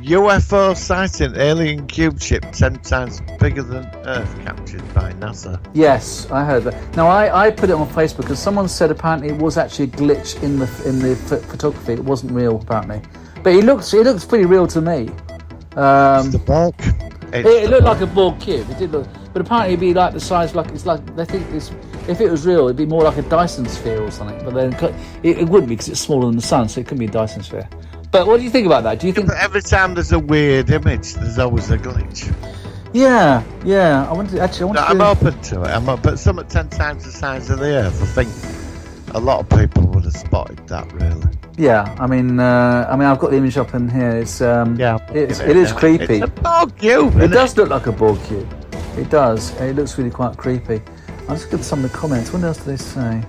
UFO sighting, alien cube ship 10 times bigger than Earth, captured by NASA. Yes, I heard that. Now I put it on Facebook because someone said apparently it was actually a glitch in the photography. It wasn't real apparently, but it looks pretty real to me. It's the bulk. It looked like a Borg cube. It did look, but apparently it'd be like the size they think it's. If it was real, it'd be more like a Dyson sphere or something. But then it wouldn't be because it's smaller than the sun, so it couldn't be a Dyson sphere. But what do you think about that? Do you think every time there's a weird image, there's always a glitch? Yeah. I'm open to it. But some at 10 times the size of the Earth. I think a lot of people would have spotted that. Really. Yeah. I mean, I've got the image up in here. It's it is creepy. It's a Borg cube. It does look like a Borg cube. It does. It looks really quite creepy. I'll just get some of the comments. What else do they say?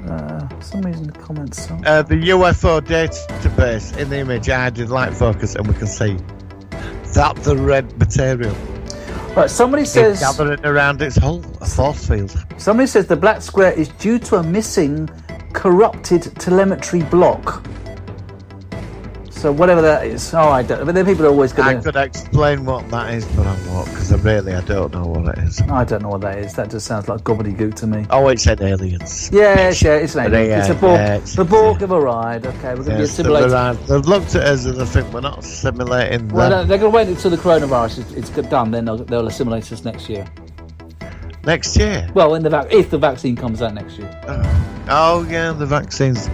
For some reason the comments. The UFO database in the image added light focus, and we can see that the red material. Right, somebody says gathering around its whole force field. Somebody says the black square is due to a missing, corrupted telemetry block. So whatever that is, I don't. But then people are always going to. I could explain what that is, but I'm not, because I don't know what it is. I don't know what that is. That just sounds like gobbledygook to me. Oh, it said aliens. Yes, it's an alien. It's a Borg. The Borg have arrived. Okay, we're going to be assimilated. They've looked at us and they think we're not assimilating them. Well, they're going to wait until the coronavirus is done. Then they'll assimilate us next year. Next year? Well, if the vaccine comes out next year. Oh yeah, the vaccines.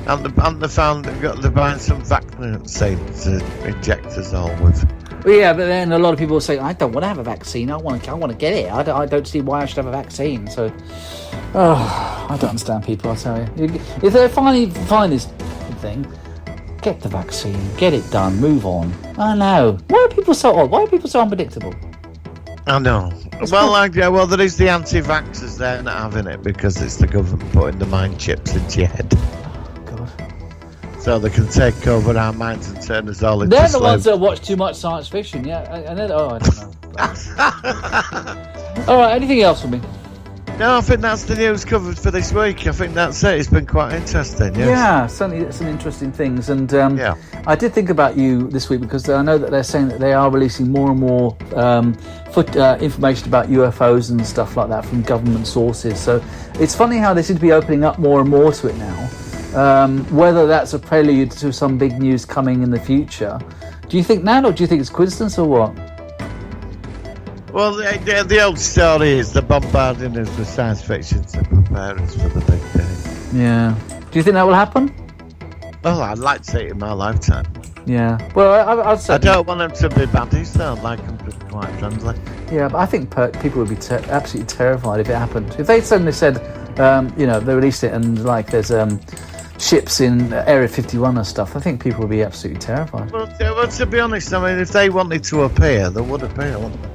And they found they're buying some vaccine to inject us all with. Well, yeah, but then a lot of people say, I don't want to have a vaccine. I want to get it. I don't see why I should have a vaccine. So, I don't understand people. I tell you, if they finally find this thing, get the vaccine, get it done, move on. I know. Why are people so odd? Why are people so unpredictable? I know. Well, there is the anti-vaxxers. They're not having it because it's the government putting the mind chips into your head. God. So they can take over our minds and turn us all into They're the slaves. ones that watch too much science fiction, yeah. And then, I don't know. All right, anything else for me? No, I think that's the news covered for this week. I think that's it. It's been quite interesting, yes. Yeah, certainly some interesting things. And Yeah. I did think about you this week because I know that they're saying that they are releasing more and more information about UFOs and stuff like that from government sources. So it's funny how they seem to be opening up more and more to it now. Whether that's a prelude to some big news coming in the future. Do you think now, or do you think it's coincidence, or what? Well, the old story is they're bombarding us with science fiction to prepare us for the big day. Yeah. Do you think that will happen? Well, I'd like to see it in my lifetime. Yeah. Well, I'd say... I don't want them to be baddies, though. I'd like them to be quite friendly. Yeah, but I think people would be absolutely terrified if it happened. If they suddenly said, they released it and, like, there's ships in Area 51 and stuff, I think people would be absolutely terrified. Well, to be honest, I mean, if they wanted to appear, they would appear, wouldn't they?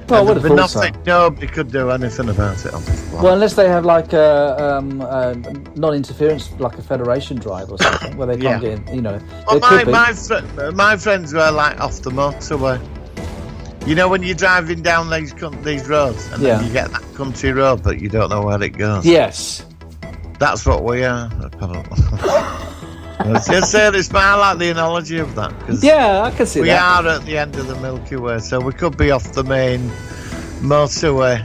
Well, I would have thought so. Nobody could do anything about it on this planet. Well, unless they have like a non-interference, like a Federation drive or something, where they can't get in. Well, my friends were like off the motorway. You know when you're driving down these roads and then you get that country road, but you don't know where it goes. Yes. That's what we are. Apparently. It's just saying, I like the analogy of that. Yeah, I can see we that. We are at the end of the Milky Way, so we could be off the main motorway.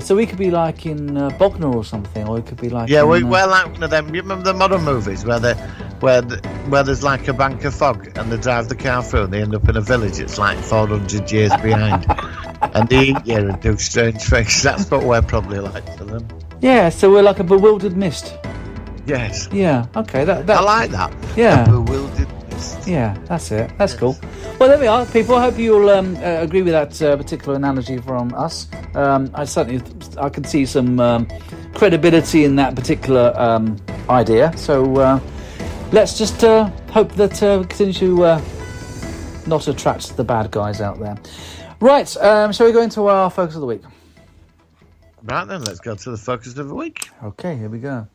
So we could be like in Bognor or something, or it could be like... Yeah, we're like one of them. You remember the modern movies where there's like a bank of fog and they drive the car through and they end up in a village it's like 400 years behind and they eat you and do strange things. That's what we're probably like to them. Yeah, so we're like a bewildered mist. Yes. Yeah, okay. That I like that. Yeah. A bewildered mist. Yeah, that's it. That's cool. Well, there we are, people. I hope you'll agree with that particular analogy from us. I can see some credibility in that particular idea. So let's just hope that continue to not attract the bad guys out there. Right, shall we go into our focus of the week? Right then, let's go to the focus of the week. Okay, here we go.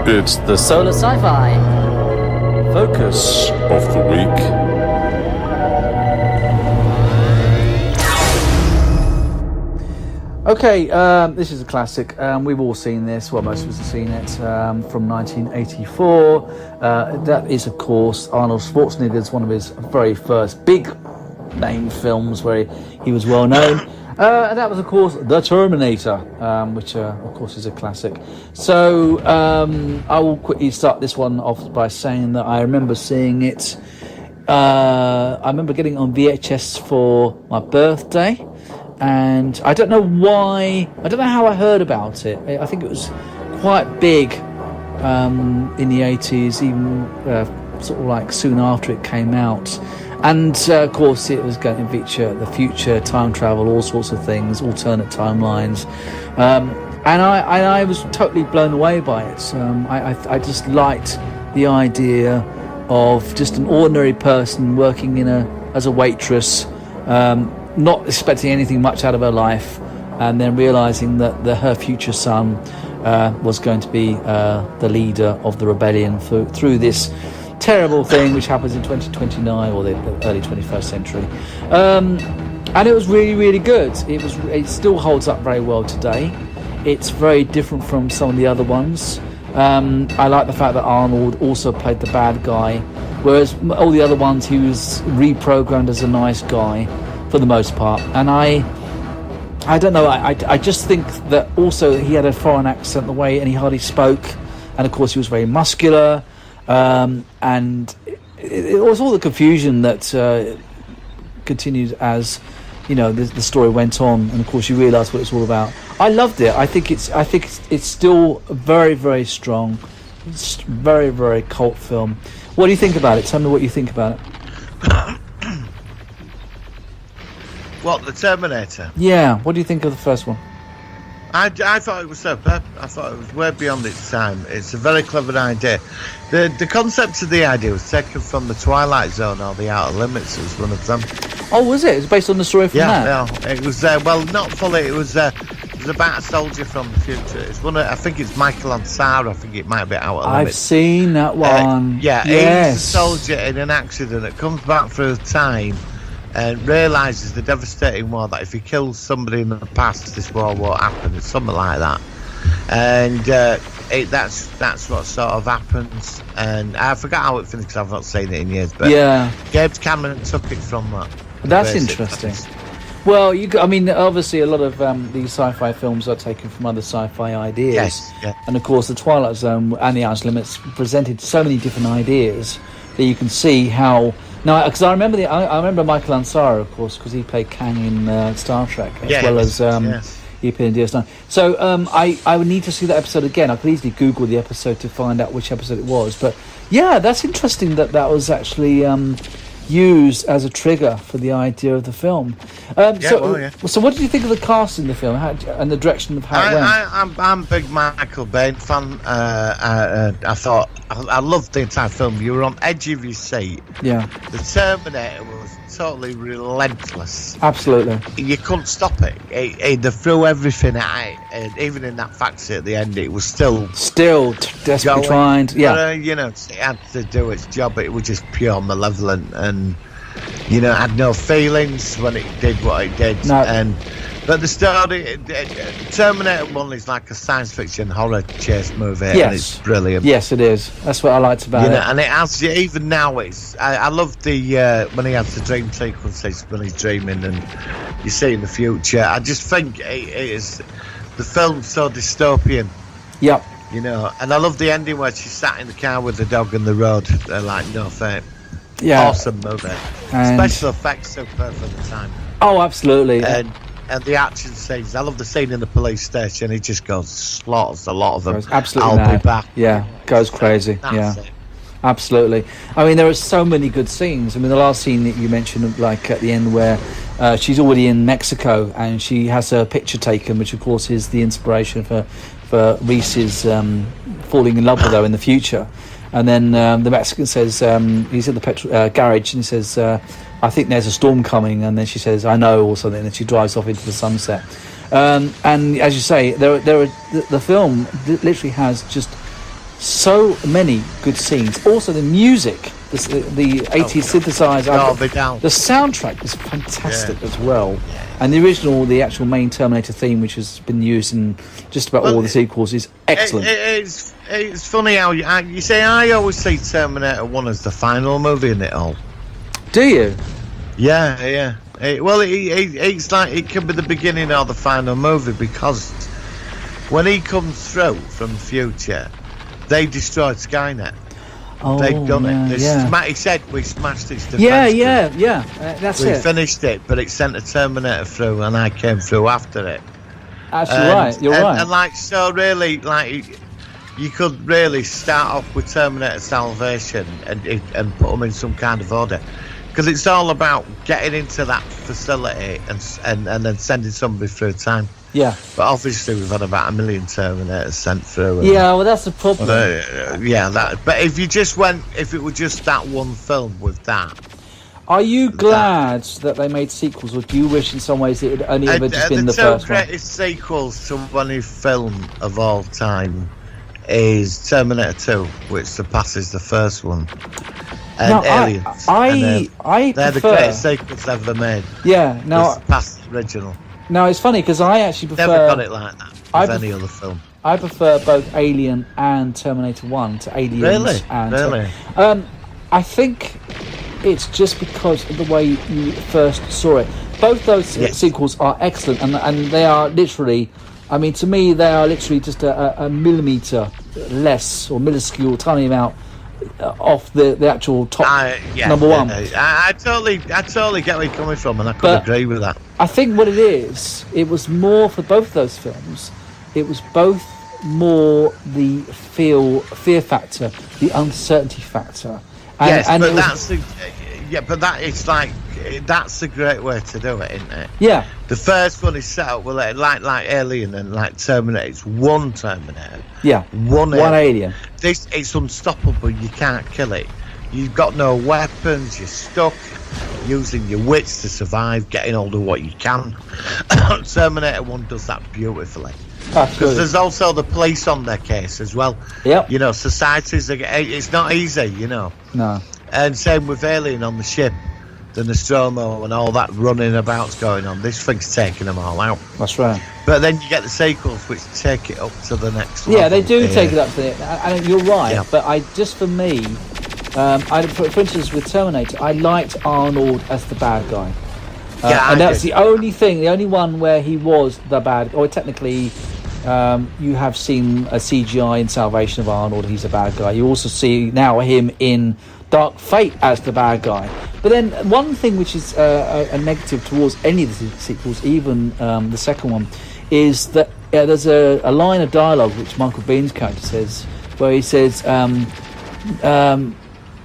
It's the Solar Sci-Fi Focus of the Week. Okay, this is a classic. We've all seen this. Well, most of us have seen it from 1984. That is, of course, Arnold Schwarzenegger's one of his very first big name films where he was well known. And that was, of course, The Terminator, which, of course, is a classic. So I will quickly start this one off by saying that I remember seeing it. I remember getting it on VHS for my birthday. And I don't know why, I don't know how I heard about it. I think it was quite big in the 80s, even sort of like soon after it came out. And of course it was going to feature the future, time travel, all sorts of things, alternate timelines. And I was totally blown away by it. I just liked the idea of just an ordinary person working as a waitress, not expecting anything much out of her life, and then realising that her future son was going to be the leader of the rebellion through this terrible thing which happens in 2029 or the early 21st century. And it was really, really good. It still holds up very well today. It's very different from some of the other ones. I like the fact that Arnold also played the bad guy, whereas all the other ones he was reprogrammed as a nice guy for the most part. And I don't know, I just think that also he had a foreign accent the way, and he hardly spoke, and of course he was very muscular, and it was all the confusion that continued as the story went on, and of course you realise what it's all about. I loved it. I think it's still very, very strong. It's very, very cult film. What do you think about it? Tell me what you think about it. What, The Terminator? Yeah, what do you think of the first one? I thought it was superb. I thought it was way beyond its time. It's a very clever idea. The concept of the idea was taken from the Twilight Zone or the Outer Limits. It was one of them. Oh, was it? It's based on the story from that? Yeah, it was. Well, not fully. It was about a soldier from the future. It's one. I think it's Michael Ansara. I think it might be Outer Limits. I've seen that one. Yes. He's a soldier in an accident that comes back through time and realises the devastating war that if he kills somebody in the past, this war won't happen. It's something like that. And that's what sort of happens. And I forgot how it finished because I've not seen it in years. But James Cameron took it from that. That's interesting. Well, obviously a lot of these sci-fi films are taken from other sci-fi ideas. Yes, yeah. And of course, the Twilight Zone and the Outer Limits presented so many different ideas that you can see how. Now, because I remember Michael Ansara, of course, because he played Kang in Star Trek, as well as he appeared in DS9. So I would need to see that episode again. I could easily Google the episode to find out which episode it was. But yeah, that's interesting that was actually used as a trigger for the idea of the film. So what did you think of the cast in the film and the direction of how it went? I'm a big Michael Bain fan. I thought I loved the entire film. You were on edge of your seat. Yeah. The Terminator was totally relentless. Absolutely. You couldn't stop it. They threw everything at it, and even in that factory at the end, it was still desperately trying. Yeah. It had to do its job. It was just pure malevolent, and it had no feelings when it did what it did. No. But the story, Terminator 1 is like a science fiction horror chase movie, and it's brilliant. Yes, it is. That's what I liked about it. And it has, even now, I love the when he has the dream sequences when he's dreaming and you see in the future. I just think the film's so dystopian. Yep. And I love the ending where she sat in the car with the dog on the road. They're like, no fame. Yeah. Awesome movie. Special effects superb for the time. Oh, absolutely. And the action scenes. I love the scene in the police station. He just slaughters a lot of them. Goes absolutely I'll mad. Be back. Yeah, goes crazy. That's it. Absolutely. There are so many good scenes. The last scene that you mentioned, like at the end where she's already in Mexico and she has her picture taken, which of course is the inspiration for Reese's falling in love with her in the future. And then the Mexican says, he's at the petrol garage, and he says, I think there's a storm coming. And then she says, I know, or something. And then she drives off into the sunset. And as you say, the film literally has just so many good scenes. Also, the music, the 80s synthesizer, the soundtrack is fantastic as well. Yeah. And the actual main Terminator theme, which has been used in just about all the sequels, is excellent. It's funny how you say, I always see Terminator 1 as the final movie in it all. Do you? Yeah. It's like it can be the beginning or the final movie, because when he comes through from the future, they destroyed Skynet. Oh, they've done it. He said we smashed its defense. That's we it. We finished it, but it sent a Terminator through, and I came through after it. Actually, right. You're right. And really, you could really start off with Terminator Salvation and put them in some kind of order, because it's all about getting into that facility and then sending somebody through time. Yeah. But obviously we've had about 1 million Terminators sent through. Yeah, well, that's the problem. But if it were just that one film with that. Are you glad that they made sequels, or do you wish in some ways it had only ever just been the first one? The two greatest sequels to any film of all time is Terminator 2, which surpasses the first one, and Aliens. They're the greatest sequels ever made. Yeah, no, past the original. No, it's funny because I actually prefer. Never got it like that with any other film. I prefer both Alien and Terminator 1 to Aliens. Really? I think it's just because of the way you first saw it. Both those sequels are excellent, and they are literally. To me, they are literally just a millimetre less or minuscule, tiny amount off the actual top number one. I totally get where you're coming from, and I could agree with that. I think what it was more for both those films. It was both more the fear factor, the uncertainty factor. And that's a great way to do it, isn't it? Yeah. The first one is set up with like Alien and like Terminator. It's one Terminator. Yeah. One alien. This it's unstoppable. You can't kill it. You've got no weapons. You're stuck using your wits to survive, getting hold of what you can. Terminator 1 does that beautifully. Because there's also the police on their case as well. Yep. You know, societies, it's not easy, you know. No. And same with Alien on the ship. The Nostromo and all that running about's going on. This thing's taking them all out. That's right. But then you get the sequels, which take it up to the next level. Yeah, they do take it up to it. And you're right, Yeah. but for me, for instance, with Terminator, I liked Arnold as the bad guy. And that's the only one where he was the bad, or technically, you have seen a CGI in Salvation of Arnold. He's a bad guy. You also see now him in Dark Fate as the bad guy. But then one thing which is a negative towards any of the sequels, even the second one, is that there's a line of dialogue which Michael Biehn's character says, where he says,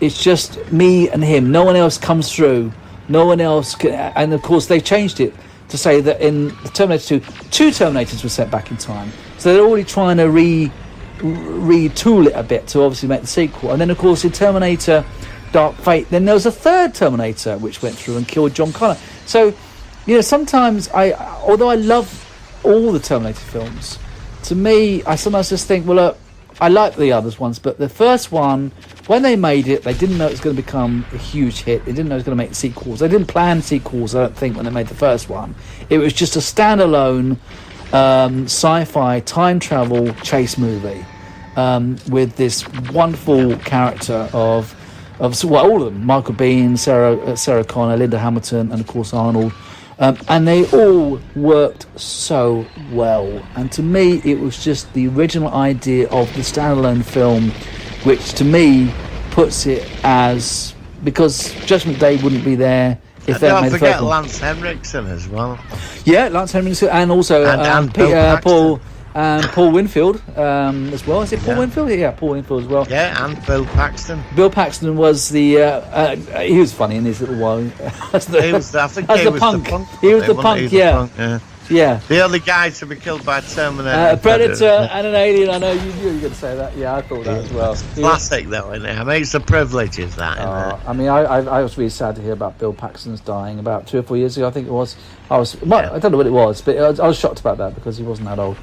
it's just me and him. No one else comes through. No one else can. And of course, they've changed it to say that in Terminator 2, 2 Terminators were set back in time. So they're already trying to retool it a bit to obviously make the sequel. And then, of course, in Terminator Dark Fate, then there was a third Terminator which went through and killed John Connor. So, you know, sometimes although I love all the Terminator films, to me, I sometimes just think, well, look, I like the others ones, but the first one, when they made it, they didn't know it was going to become a huge hit. They didn't know it was going to make sequels. They didn't plan sequels, I don't think, when they made the first one. It was just a standalone sci-fi time travel chase movie with this wonderful character of all of them: Michael Biehn, Sarah Connor, Linda Hamilton, and of course Arnold. And they all worked so well. And to me, it was just the original idea of the standalone film, which to me puts it as, because Judgment Day wouldn't be there if they don't made the forget first one. Lance Henriksen as well. Yeah, Lance Henriksen, and also Paul Winfield as well. Is it Paul Winfield? Yeah, Paul Winfield as well. Yeah, and Bill Paxton. Bill Paxton was the he was funny in his little while. I think he was punk. the punk. He was the punk, yeah. Yeah. The only guy to be killed by a Terminator. A Predator and an alien. I know you were going to say that. Yeah, I thought that as well. Classic though, isn't it? I mean, it's a privilege, is that? I mean, I was really sad to hear about Bill Paxton's dying about 2 or 4 years ago. I think it was. I don't know what it was, but I was shocked about that because he wasn't that old.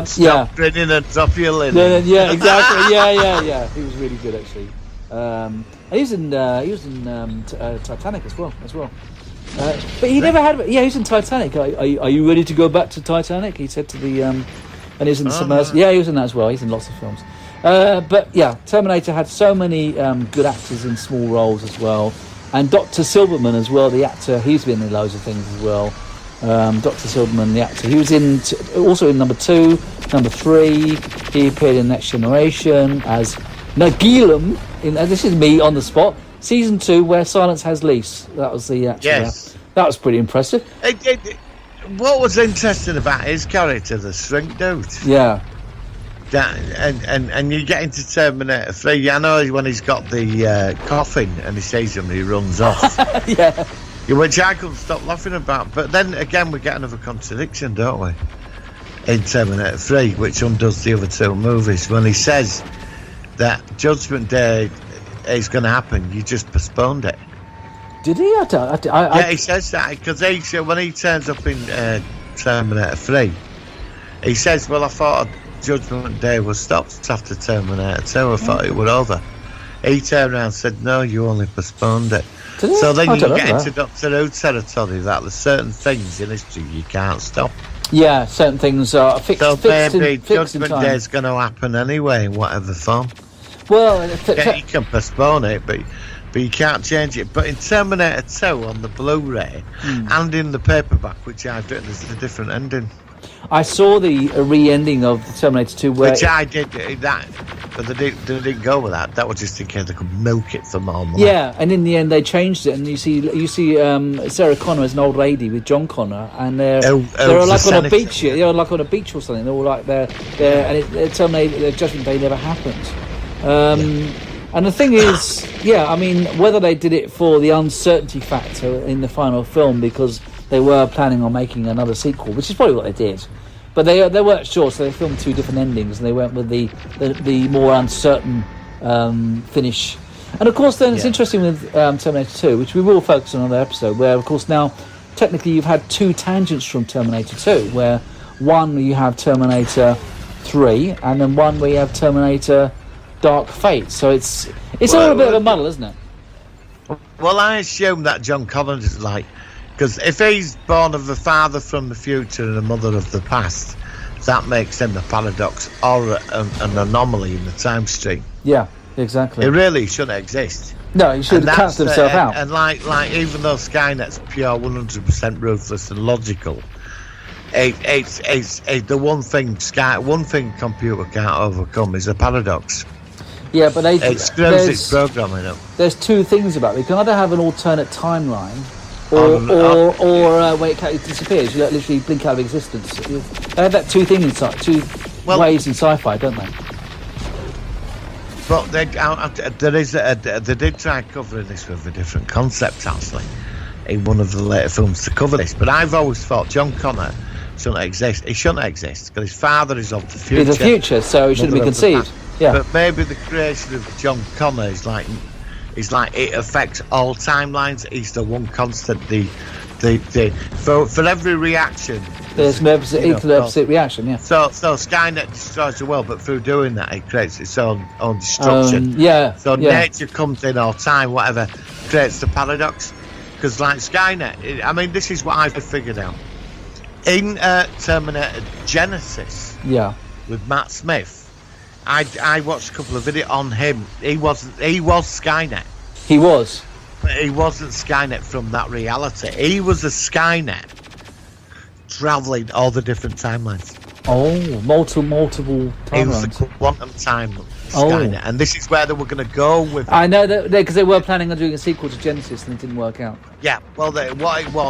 Stop grinning and drop your linen. Yeah, exactly. Yeah. He was really good actually. And he was in Titanic as well. But he never had. Yeah, he was in Titanic. Are you ready to go back to Titanic? He said to the and he was in Submerged. No. Yeah, he was in that as well. He's in lots of films. But yeah, Terminator had so many good actors in small roles as well. And Dr. Silverman as well, the actor, he's been in loads of things as well. Dr. Silverman, the actor, he was also in number 2, number 3. He appeared in Next Generation as Nagilum. This is me on the spot. Season 2, Where Silence Has Lease. That was the actor. Yes. That was pretty impressive. What was interesting about his character, the shrink dude? Yeah. And you get into Terminator 3. I know when he's got the coffin and he sees him, he runs off. Yeah. Which I couldn't stop laughing about. But then again, we get another contradiction, don't we? In Terminator 3, which undoes the other 2 movies, when he says that Judgment Day is going to happen, you just postponed it. Did he? Yeah, he says that because when he turns up in Terminator 3, he says, well, I thought Judgment Day was stopped after Terminator 2. I thought it was over. He turned around and said, no, you only postponed it. So then you get into Doctor Who territory that there's certain things in history you can't stop. Yeah, certain things are fixed. So maybe Judgment Day is going to happen anyway in whatever form. Well, you can postpone it, but you can't change it. But in Terminator 2 on the Blu-ray and in the paperback, which I've written, there's a different ending. I saw the re-ending of Terminator 2 which I did that, but they didn't go with that. That was just in case they could milk it for more money. Yeah, and in the end they changed it, and you see Sarah Connor as an old lady with John Connor, and they're like on a beach. Yeah. They're like on a beach or something. They're all like they're and Terminator Judgment Day never happened. And the thing is, I mean, whether they did it for the uncertainty factor in the final film, because they were planning on making another sequel, which is probably what they did. But they weren't sure, so they filmed two different endings, and they went with the more uncertain finish. And of course, then it's interesting with Terminator 2, which we will focus on another episode, where of course now technically you've had two tangents from Terminator 2, where one you have Terminator 3, and then one where you have Terminator Dark Fate. So it's all a bit of a muddle, isn't it? Well, I assume that John Connor is like, because if he's born of a father from the future and a mother of the past, that makes him a paradox or an anomaly in the time stream. Yeah, exactly. It really shouldn't exist. No, he should have cast himself out. And like even though Skynet's pure 100% ruthless and logical, it's the one thing a computer can't overcome is a paradox. Yeah, but it screws its programming up. There's two things about it. You can either have an alternate timeline, or where it disappears. You literally blink out of existence. They have that two ways in sci-fi, don't they? But they did try covering this with a different concept, actually, in one of the later films to cover this. But I've always thought John Connor shouldn't exist. He shouldn't exist because his father is of the future. He's the future, so he shouldn't be conceived. Yeah. But maybe the creation of John Connor is like it affects all timelines. He's the one constant. For every reaction, there's an opposite reaction. Yeah. So Skynet destroys the world, but through doing that, it creates its own destruction. So nature comes in, or time, whatever, creates the paradox. Because like Skynet, I mean, this is what I've figured out in Terminator Genesis. Yeah. With Matt Smith. I watched a couple of videos on him. He was Skynet. He was. But he wasn't Skynet from that reality. He was a Skynet travelling all the different timelines. Oh, multiple timelines. He was the quantum time Skynet. And this is where they were going to go with it. I know that because they were planning on doing a sequel to Genesis and it didn't work out. Yeah, well,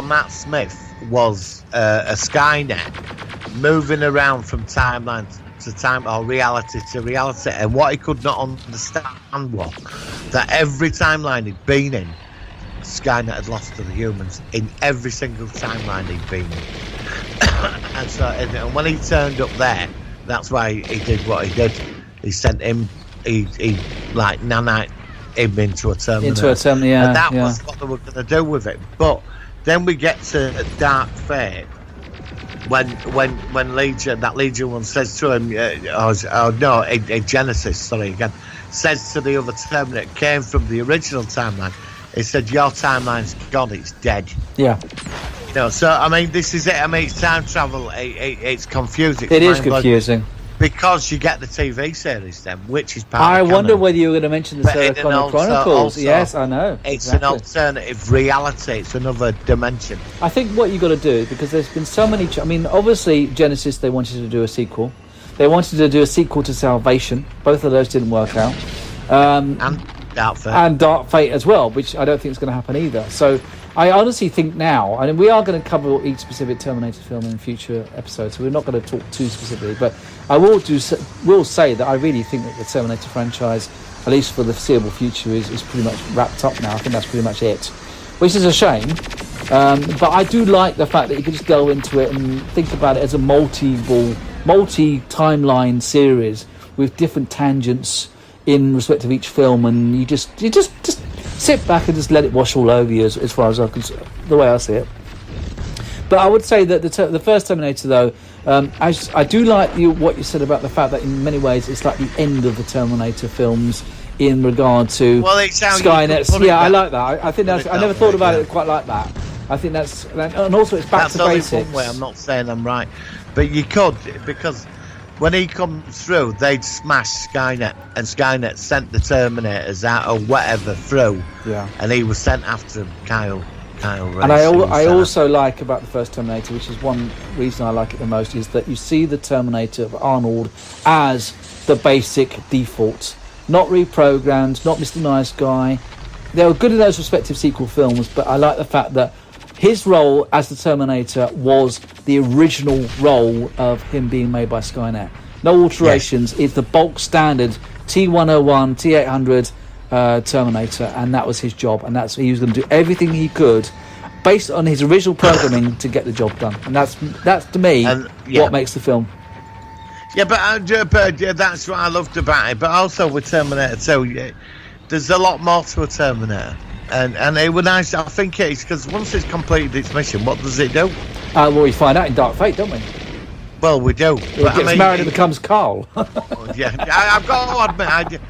Matt Smith was a Skynet moving around from timeline to time, or reality to reality, and what he could not understand was that every timeline he'd been in, Skynet had lost to the humans in every single timeline he'd been in. and when he turned up there, that's why he did what he did. He sent him, he nanite him into a Terminator. And that was what they were going to do with it. But then we get to Dark Fate. When Legion one says to him, in Genesis, says to the other Terminator, came from the original timeline. He said, your timeline's gone, it's dead. Yeah. So I mean, this is it. I mean, it's time travel. It's confusing. It is confusing. Because you get the TV series then, which is part I of wonder whether you were going to mention the Sarah Connor Chronicles. Also, yes, I know. It's an alternative reality. It's another dimension. I think what you've got to do, because there's been so many... I mean, obviously, Genesis, they wanted to do a sequel. They wanted to do a sequel to Salvation. Both of those didn't work out. And Dark Fate. And Dark Fate as well, which I don't think is going to happen either. So I honestly think now, I mean, we are going to cover each specific Terminator film in future episodes, so we're not going to talk too specifically, but I will say that I really think that the Terminator franchise, at least for the foreseeable future, is pretty much wrapped up now. I think that's pretty much it, which is a shame. But I do like the fact that you can just go into it and think about it as a multi-timeline series with different tangents in respect of each film, and you just sit back and just let it wash all over you, as far as the way I see it. But I would say that the first Terminator, though, I do like what you said about the fact that in many ways it's like the end of the Terminator films in regard to Skynet. Yeah, I like that. I think that's. I never thought about it quite like that. I think that's, and also it's back to basics. That's one way. I'm not saying I'm right, but you could, because when he comes through, they'd smash Skynet, and Skynet sent the Terminators out or whatever through. Yeah. And he was sent after Kyle Reese. And I also like about the first Terminator, which is one reason I like it the most, is that you see the Terminator of Arnold as the basic default, not reprogrammed, not Mr. Nice Guy. They were good in those respective sequel films, but I like the fact that his role as the Terminator was the original role of him being made by Skynet. No alterations. Yes. It's the bulk standard T101, T800 Terminator, and that was his job. And he was going to do everything he could based on his original programming to get the job done, and that's to me what makes the film. Yeah, but that's what I loved about it. But also with Terminator 2, there's a lot more to a Terminator. And it was nice, I think it is, because once it's completed its mission, what does it do? Well, we find out in Dark Fate, don't we? Well, we do. It gets married and becomes Carl. Yeah, I've got to admit,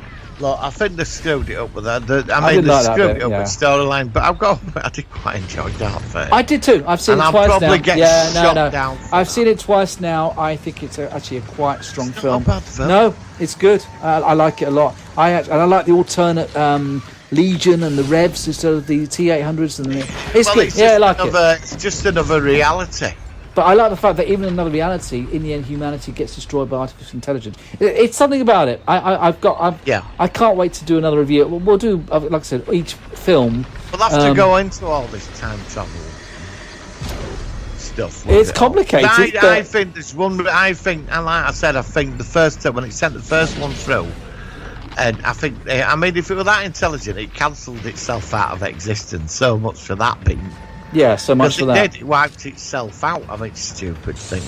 I think they screwed it up with that. They screwed it up with storyline, but I did quite enjoy Dark Fate. I did too. I've seen it twice now. I'll probably get shot down. I've seen it twice now. I think it's actually a quite strong film. Not a bad film. No, it's good. I like it a lot. I like the alternate Legion and the Revs instead of the T-800s. It's good. I like it. It's just another reality. But I like the fact that even in another reality, in the end, humanity gets destroyed by artificial intelligence. It's something about it. I can't wait to do another review. We'll do, like I said, each film. We'll have to go into all this time travel stuff. It's complicated. I think there's one. I think, and like I said, I think the first time when it sent the first one through, and I think, if it were that intelligent, it cancelled itself out of existence. So much for that being. Yeah, so much for that. It wiped itself out. Stupid thing.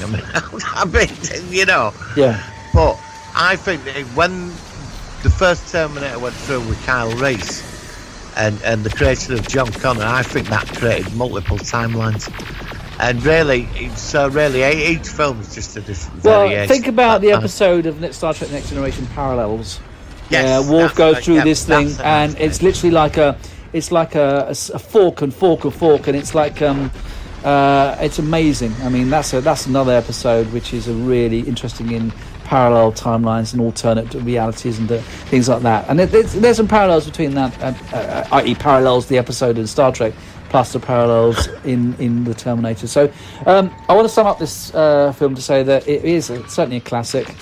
Yeah. But I think that when the first Terminator went through with Kyle Reese and the creation of John Connor, I think that created multiple timelines. And really, each film is just a different variation. Well, think about the episode of Star Trek Next Generation Parallels. Yes. Worf goes through this thing, and it's literally like a fork and fork and fork, and it's like it's amazing. I mean, that's another episode which is a really interesting in parallel timelines and alternate realities and things like that. And there's some parallels between that, i.e. parallels the episode in Star Trek plus the parallels in the Terminator. So I want to sum up this film to say that it is certainly a classic.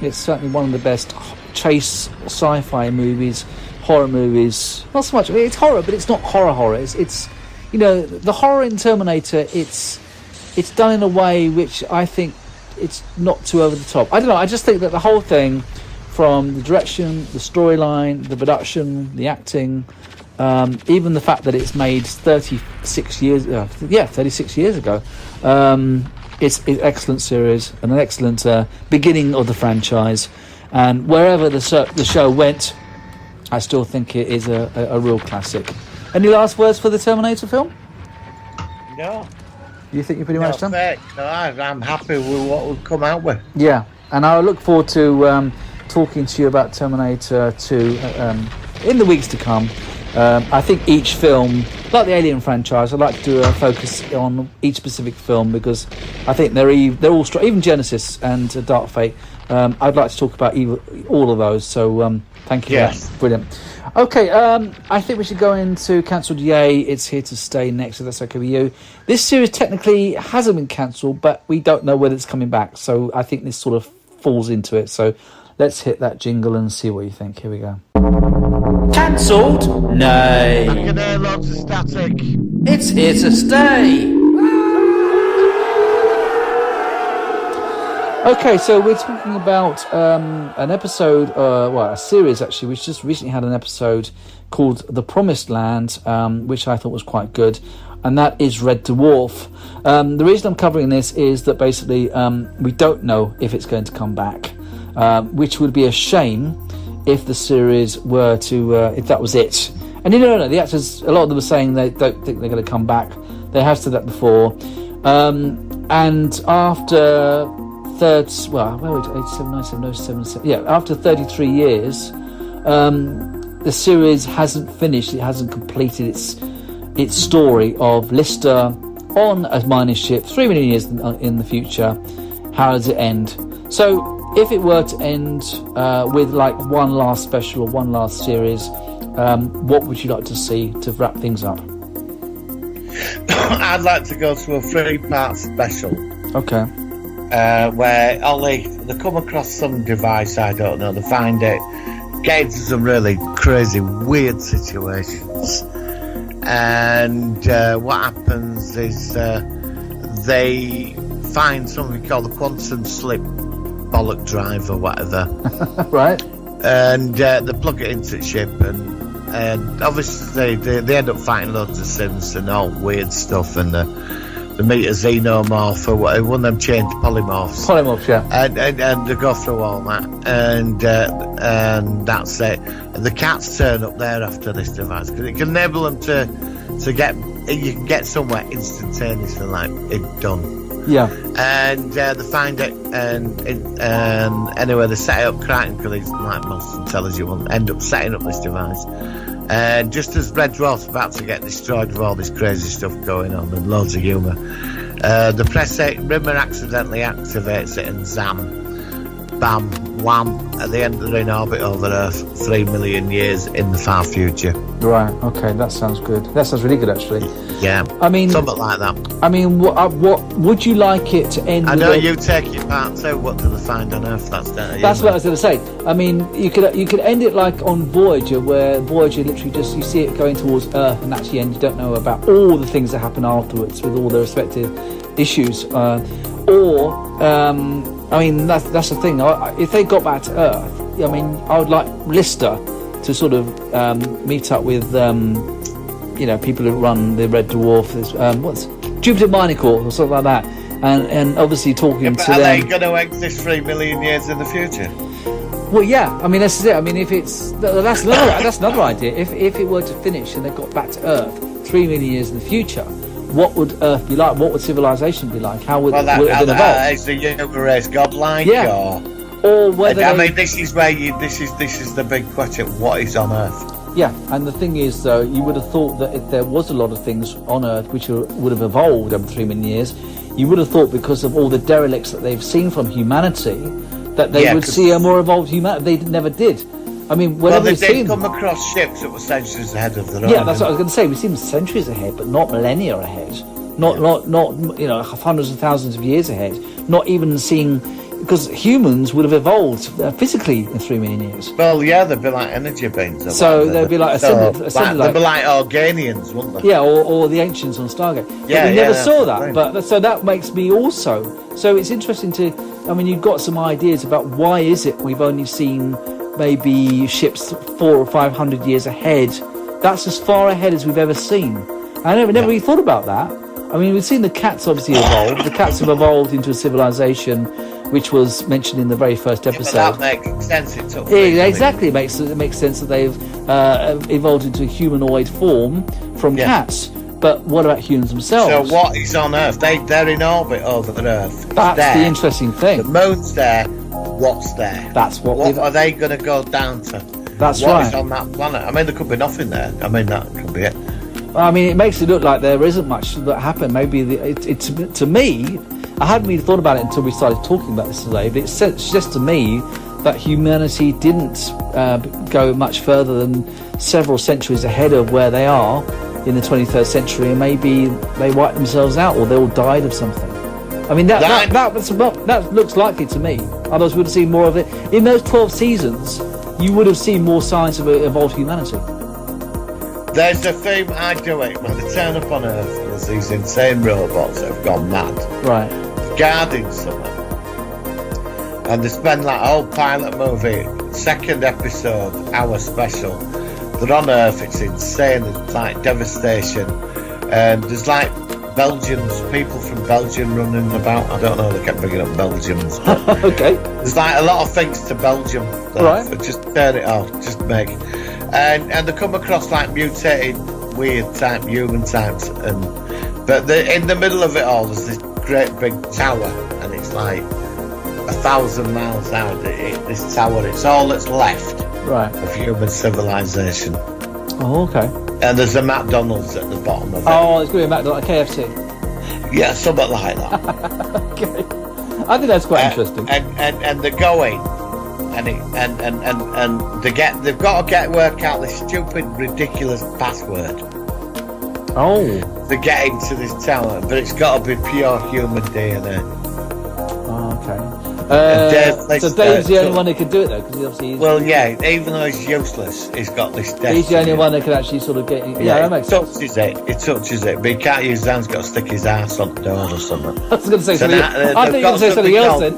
It's certainly one of the best chase sci-fi movies. Horror movies, not so much. It's horror, but it's not horror. It's the horror in Terminator. It's done in a way which I think it's not too over the top. I don't know. I just think that the whole thing, from the direction, the storyline, the production, the acting, even the fact that it's made 36 years ago. It's an excellent series and an excellent beginning of the franchise. And wherever the show went, I still think it is a real classic. Any last words for the Terminator film? No. You think you're pretty much done? No, I'm happy with what we've come out with. Yeah, and I look forward to talking to you about Terminator 2 in the weeks to come. I think each film, like the Alien franchise, I'd like to do a focus on each specific film because I think they're all strong. Even Genesis and Dark Fate. I'd like to talk about all of those. So thank you. Yes. For that. Brilliant. Okay, I think we should go into Cancelled Yay. It's here to stay next, if that's okay with you. This series technically hasn't been cancelled, but we don't know whether it's coming back. So I think this sort of falls into it. So let's hit that jingle and see what you think. Here we go. Cancelled? Nay. I can hear lots of static. It's here to stay. Okay, so we're talking about an episode, a series actually, which just recently had an episode called The Promised Land, which I thought was quite good, and that is Red Dwarf. The reason I'm covering this is that basically we don't know if it's going to come back, which would be a shame if the series were to, if that was it. And the actors, a lot of them are saying they don't think they're going to come back. They have said that before. And after... after 33 years, the series hasn't finished. It hasn't completed its story of Lister on a mining ship 3 million years in the future. How does it end? So if it were to end with like one last special or one last series, what would you like to see to wrap things up? I'd like to go to a 3-part special. Okay. Where they come across some device, I don't know, they find it, get into some really crazy, weird situations, and what happens is they find something called the quantum slip bollock drive or whatever. Right. And they plug it into the ship, and and obviously they end up fighting loads of Sims and all weird stuff, and the meet a xenomorph or whatever, one of them changed polymorphs. Polymorphs, yeah. And they go through all that, and that's it. And the cats turn up there after this device because it can enable them to get, you can get somewhere instantaneously, like it done. Yeah. And they find it, and anyway, they set it up. Crichton, because he's like most intelligent one, end up setting up this device. And just as Red Dwarf's about to get destroyed with all this crazy stuff going on and loads of humour, the press Rimmer accidentally activates it, and zam, bam, wham, at the end they're in orbit over Earth 3 million years in the far future. Right, okay, that sounds good. That sounds really good, actually. Yeah, I mean, something like that. I mean, what would you like it to end? I know you take your part too. What do they find on Earth? That's what I was going to say. I mean, you could end it like on Voyager, where Voyager literally just, you see it going towards Earth, and actually end. You don't know about all the things that happen afterwards with all the respective issues. I mean, that's the thing. If they got back to Earth, I mean, I would like Lister to sort of meet up with people who run the Red Dwarf. What's Jupiter Mining Corps or something like that, and obviously talking to them. Are they going to exist 3 million years in the future? Well, yeah. I mean, this is it. I mean, if it's that's another idea. If it were to finish and they got back to Earth 3 million years in the future, what would Earth be like? What would civilization be like? How would it evolve? Is the human race godlike? Yeah. Or whether I mean, this is where this is the big question. What is on Earth? Yeah, and the thing is, though, you would have thought that if there was a lot of things on Earth which would have evolved over 3 million years, you would have thought because of all the derelicts that they've seen from humanity, that they would see a more evolved humanity. They never did. I mean, they did come across ships that were centuries ahead of their own. Yeah, that's what I was going to say. We've seen centuries ahead, but not millennia ahead. Not hundreds of thousands of years ahead. Not even seeing, because humans would have evolved physically in 3 million years. Well, yeah, they'd be like energy beings. So they'd be like they'd be like Organians, wouldn't they? Yeah, or the ancients on Stargate. Yeah, we never saw that. But so that makes me also. So it's interesting to. I mean, you've got some ideas about why is it we've only seen maybe ships 400 or 500 years ahead. That's as far ahead as we've ever seen. I never really thought about that. I mean, we've seen the cats obviously evolve. The cats have evolved into a civilization, which was mentioned in the very first episode. But that makes sense. It took exactly. It makes sense that they've evolved into a humanoid form from cats. But what about humans themselves? So what is on Earth? They're in orbit over Earth. That's the interesting thing. The moon's there. What's there? That's what are they going to go down to? That's what right. What is on that planet? I mean, there could be nothing there. I mean, that could be it. I mean, it makes it look like there isn't much that happened. Maybe to me, I hadn't really thought about it until we started talking about this today, but it suggests to me that humanity didn't go much further than several centuries ahead of where they are in the 23rd century, and maybe they wiped themselves out or they all died of something. I mean, that looks likely to me. Otherwise, we would have seen more of it. In those 12 seasons, you would have seen more signs of evolved humanity. There's a theme I do it when they turn up on Earth. There's these insane robots that have gone mad. Right. Guarding someone. And they spend like a whole pilot movie, second episode, hour special. They're on Earth, it's insane, it's like devastation. And there's like Belgians, people from Belgium running about. I don't know, they kept bringing up Belgians. Okay. There's like a lot of things to Belgium. Right. Just turn it off, just make. And they come across like mutated, weird type human types, but in the middle of it all, there's this great big tower, and it's like 1,000 miles out. This tower, it's all that's left of human civilization. Oh, okay. And there's a McDonald's at the bottom of it. Oh, it's going to be a McDonald's, KFC. Yeah, something like that. Okay. I think that's quite interesting. And they're going. And they've got to work out this stupid, ridiculous password. Oh. To get into this tower, but it's got to be pure human DNA. Oh, okay. So Dave's the only one who can do it, though, because obviously. Even though he's useless, he's got this. He's the only one that can actually sort of get. Yeah, that makes sense. It touches it, but he can't use his hands. Got to stick his ass on the door or something. I was going to say something. I think you were going to say something else then.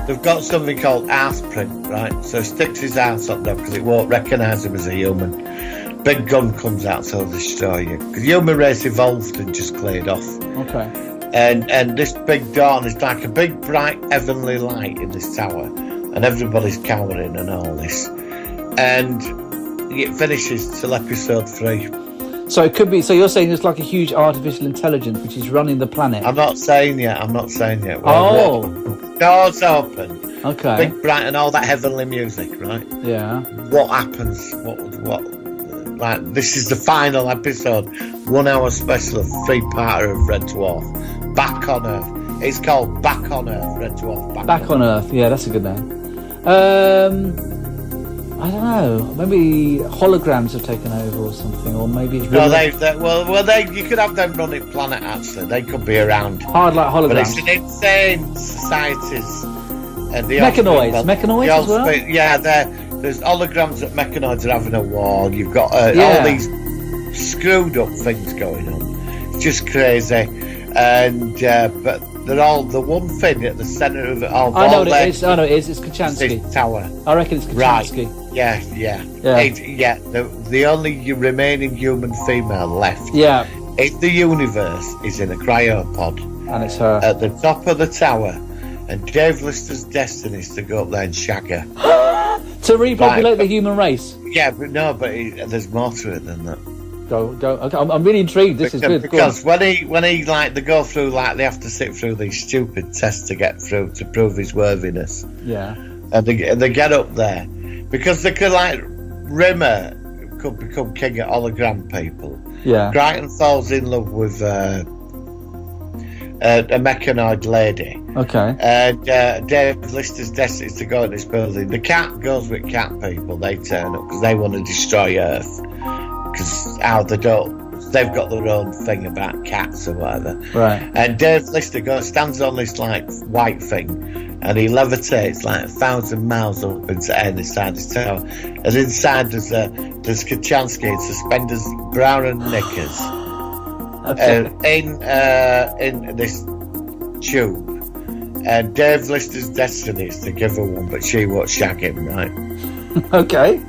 They've got something called arse print, right? So he sticks his arse on there because it won't recognise him as a human. big gun comes out to destroy you. Because the human race evolved and just cleared off. Okay. And this big dawn is like a big bright heavenly light in this tower, and everybody's cowering and all this. And it finishes till episode 3. So it could be. So you're saying it's like a huge artificial intelligence which is running the planet. I'm not saying yet. Oh. Doors open. Okay. Big bright and all that heavenly music, right? Yeah. What happens? What? Like, this is the final episode, 1 hour special of 3-parter of Red Dwarf. Back on Earth. It's called Back on Earth, Red Dwarf. Back on Earth. Yeah, that's a good name. I don't know. Maybe holograms have taken over or something, or maybe it's really you could have them running planet. Actually, they could be around. hard like holograms. But it's an insane societies. And the Mechanoids as well. Yeah, there's holograms that mechanoids are having a war. You've got all these screwed up things going on. It's just crazy. And but they're all the one thing at the centre of it all. I know what it is. It's Kachansky. This tower. I reckon it's Kachansky. Right. Yeah. The only remaining human female left. Yeah. In the universe is in a cryopod. And it's her. At the top of the tower. And Dave Lister's destiny is to go up there and shag her. To repopulate the human race. Yeah, but there's more to it than that. Go. Okay, I'm really intrigued. This is good. Because when he they go through, they have to sit through these stupid tests to get through to prove his worthiness. Yeah. And they get up there because they could Rimmer could become king of hologram people. Yeah. Crichton falls in love with a mechanoid lady. Okay. And Dave Lister's destiny is to go in this building. The cat goes with cat people. They turn up because they want to destroy Earth. Because they've got their own thing about cats or whatever. Right. And Dave Lister stands on this white thing, and he levitates 1,000 miles up into the air inside this tower. And inside there's Kachansky in suspenders, brown and knickers, in this tube. And Dave Lister's destiny is to give her one, but she won't shag him, right? Okay.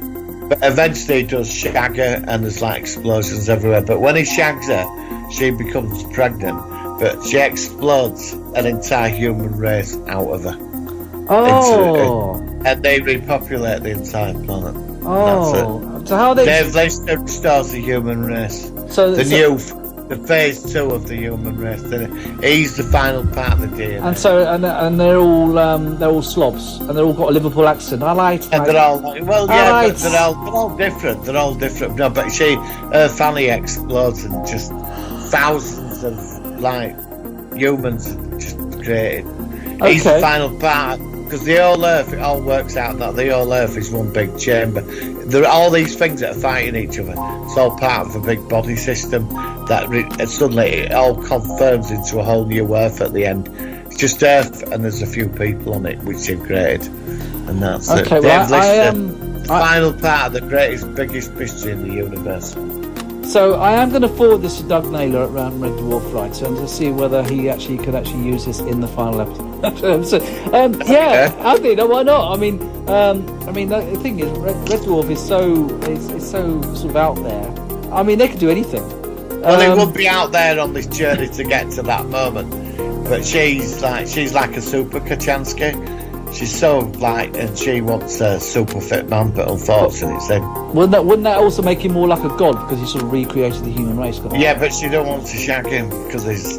But eventually he does shag her, and there's explosions everywhere. But when he shags her, she becomes pregnant, but she explodes an entire human race out of her. Oh. And they repopulate the entire planet. Oh. That's it. So how they... Dave Lister restores the human race. The phase 2 of the human race. He's the final part of the DNA. And so, and they're all slobs, and they've all got a Liverpool accent. I like. And they're all but they're all different. They're all different. No, but her family explodes, and just thousands of humans are just created. Okay. He's the final part. Because the whole Earth, it all works out that the whole Earth is one big chamber. There are all these things that are fighting each other. It's all part of a big body system that suddenly it all confirms into a whole new Earth at the end. It's just Earth, and there's a few people on it which they've created, and that's it. Well, Dave Lister, the final part of the biggest mystery in the universe. So I am going to forward this to Doug Naylor at Red Dwarf Writer and to see whether he could use this in the final episode. Yeah, I think why not? I mean, the thing is, Red Dwarf is so sort of out there. I mean, they could do anything. Well, they would be out there on this journey to get to that moment, but she's like a super Kachansky. She's so and she wants a super fit man, but unfortunately it's him. Wouldn't that also make him more like a god because he sort of recreated the human race? Yeah, but she don't want to shag him because he's,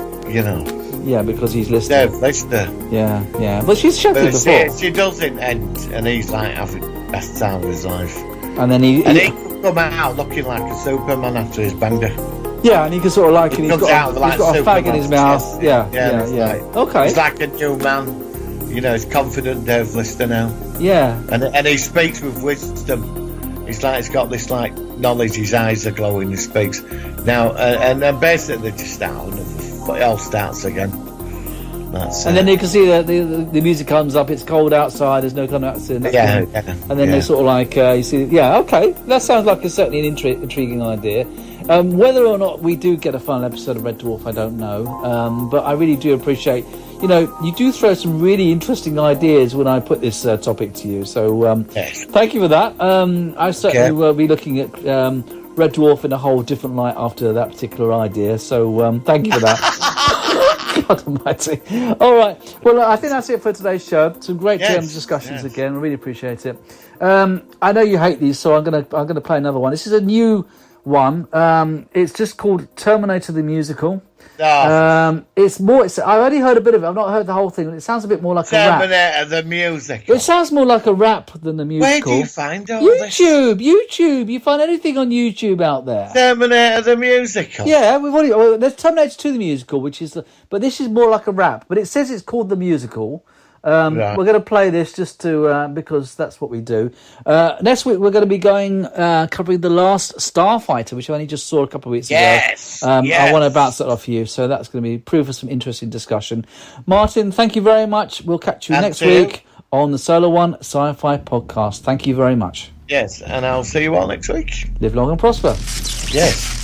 Yeah, because he's Lister. Dave Lister. Yeah. But she's shagged him before. She doesn't end, and he's having the best time of his life. And then he could come out looking like a Superman after he's banged her. Yeah, and he can sort of he's got a fag in his mouth. Yeah. Okay. He's like a new man. He's confident, Dave Lister now. Yeah. And he speaks with wisdom. He's got this knowledge. His eyes are glowing. He speaks now, and then basically they just start, but it all starts again. And then you can see that the music comes up. It's cold outside. There's no kind of accident. And then they sort of you see. Yeah. Okay. That sounds like certainly an intriguing idea. Whether or not we do get a final episode of Red Dwarf, I don't know. But I really do appreciate. You do throw some really interesting ideas when I put this topic to you. So thank you for that. I certainly will be looking at Red Dwarf in a whole different light after that particular idea. So thank you for that. God almighty. All right. Well, I think that's it for today's show. Some great discussions again. I really appreciate it. I know you hate these, so I'm gonna play another one. This is a new one. It's just called Terminator the Musical. It's I've only heard a bit of it. I've not heard the whole thing. It sounds a bit more like a rap. Terminator the Musical. It sounds more like a rap than the musical. Where do you find all this? YouTube. You find anything on YouTube out there? Terminator the Musical. Yeah, there's Terminator 2 the musical, but this is more like a rap. But it says it's called the musical. Right. We're going to play this just to because that's what we do. Next week we're going to be covering the last Starfighter, which I only just saw a couple of weeks ago. Yes. I want to bounce that off you, so that's going to be proof of some interesting discussion. Martin, thank you very much. We'll catch you next week on the Solar One Sci-Fi Podcast. Thank you very much. Yes, and I'll see you all next week. Live long and prosper. Yes.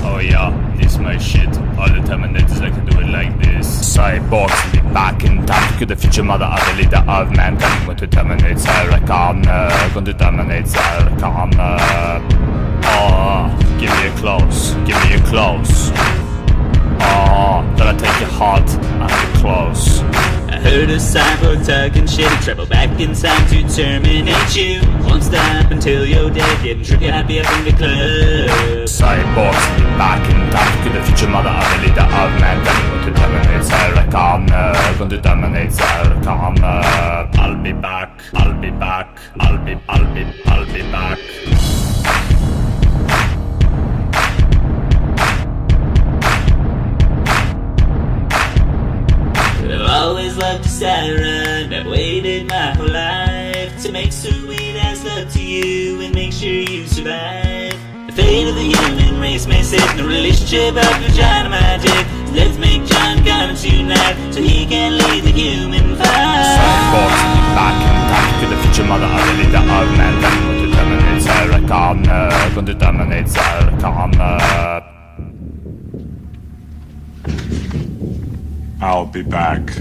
Oh yeah, this is my shit. All the Terminators I can do it like this. Cyborgs will be back in time to the future mother of the leader of mankind. Going to terminate Sarah Connor. Going to terminate Sarah Connor. Oh, give me a close. Give me a close. Oh, gonna take your heart and your clothes. I heard a cyborg talking shit. Travel back inside to terminate you. Won't stop until you're dead. Getting tricky happy up in the club. Cyborgs will be back in time to the future mother of the leader of mankind. Going to terminate Sarah Connor. Going to terminate Sarah Connor. I'll be back. I'll be back. I'll be back. I've always loved you, Sarah. I've waited my whole life to make sweet ass love to you and make sure you survive. The fate of the human race may set no relationship of vagina magic. Let's make John come tonight so he can lead the human fight. Cyborgs will be back in time to the future mother of the leader of mankind. Going to terminate Sarah Connor. Going to terminate Sarah Connor. I'll be back.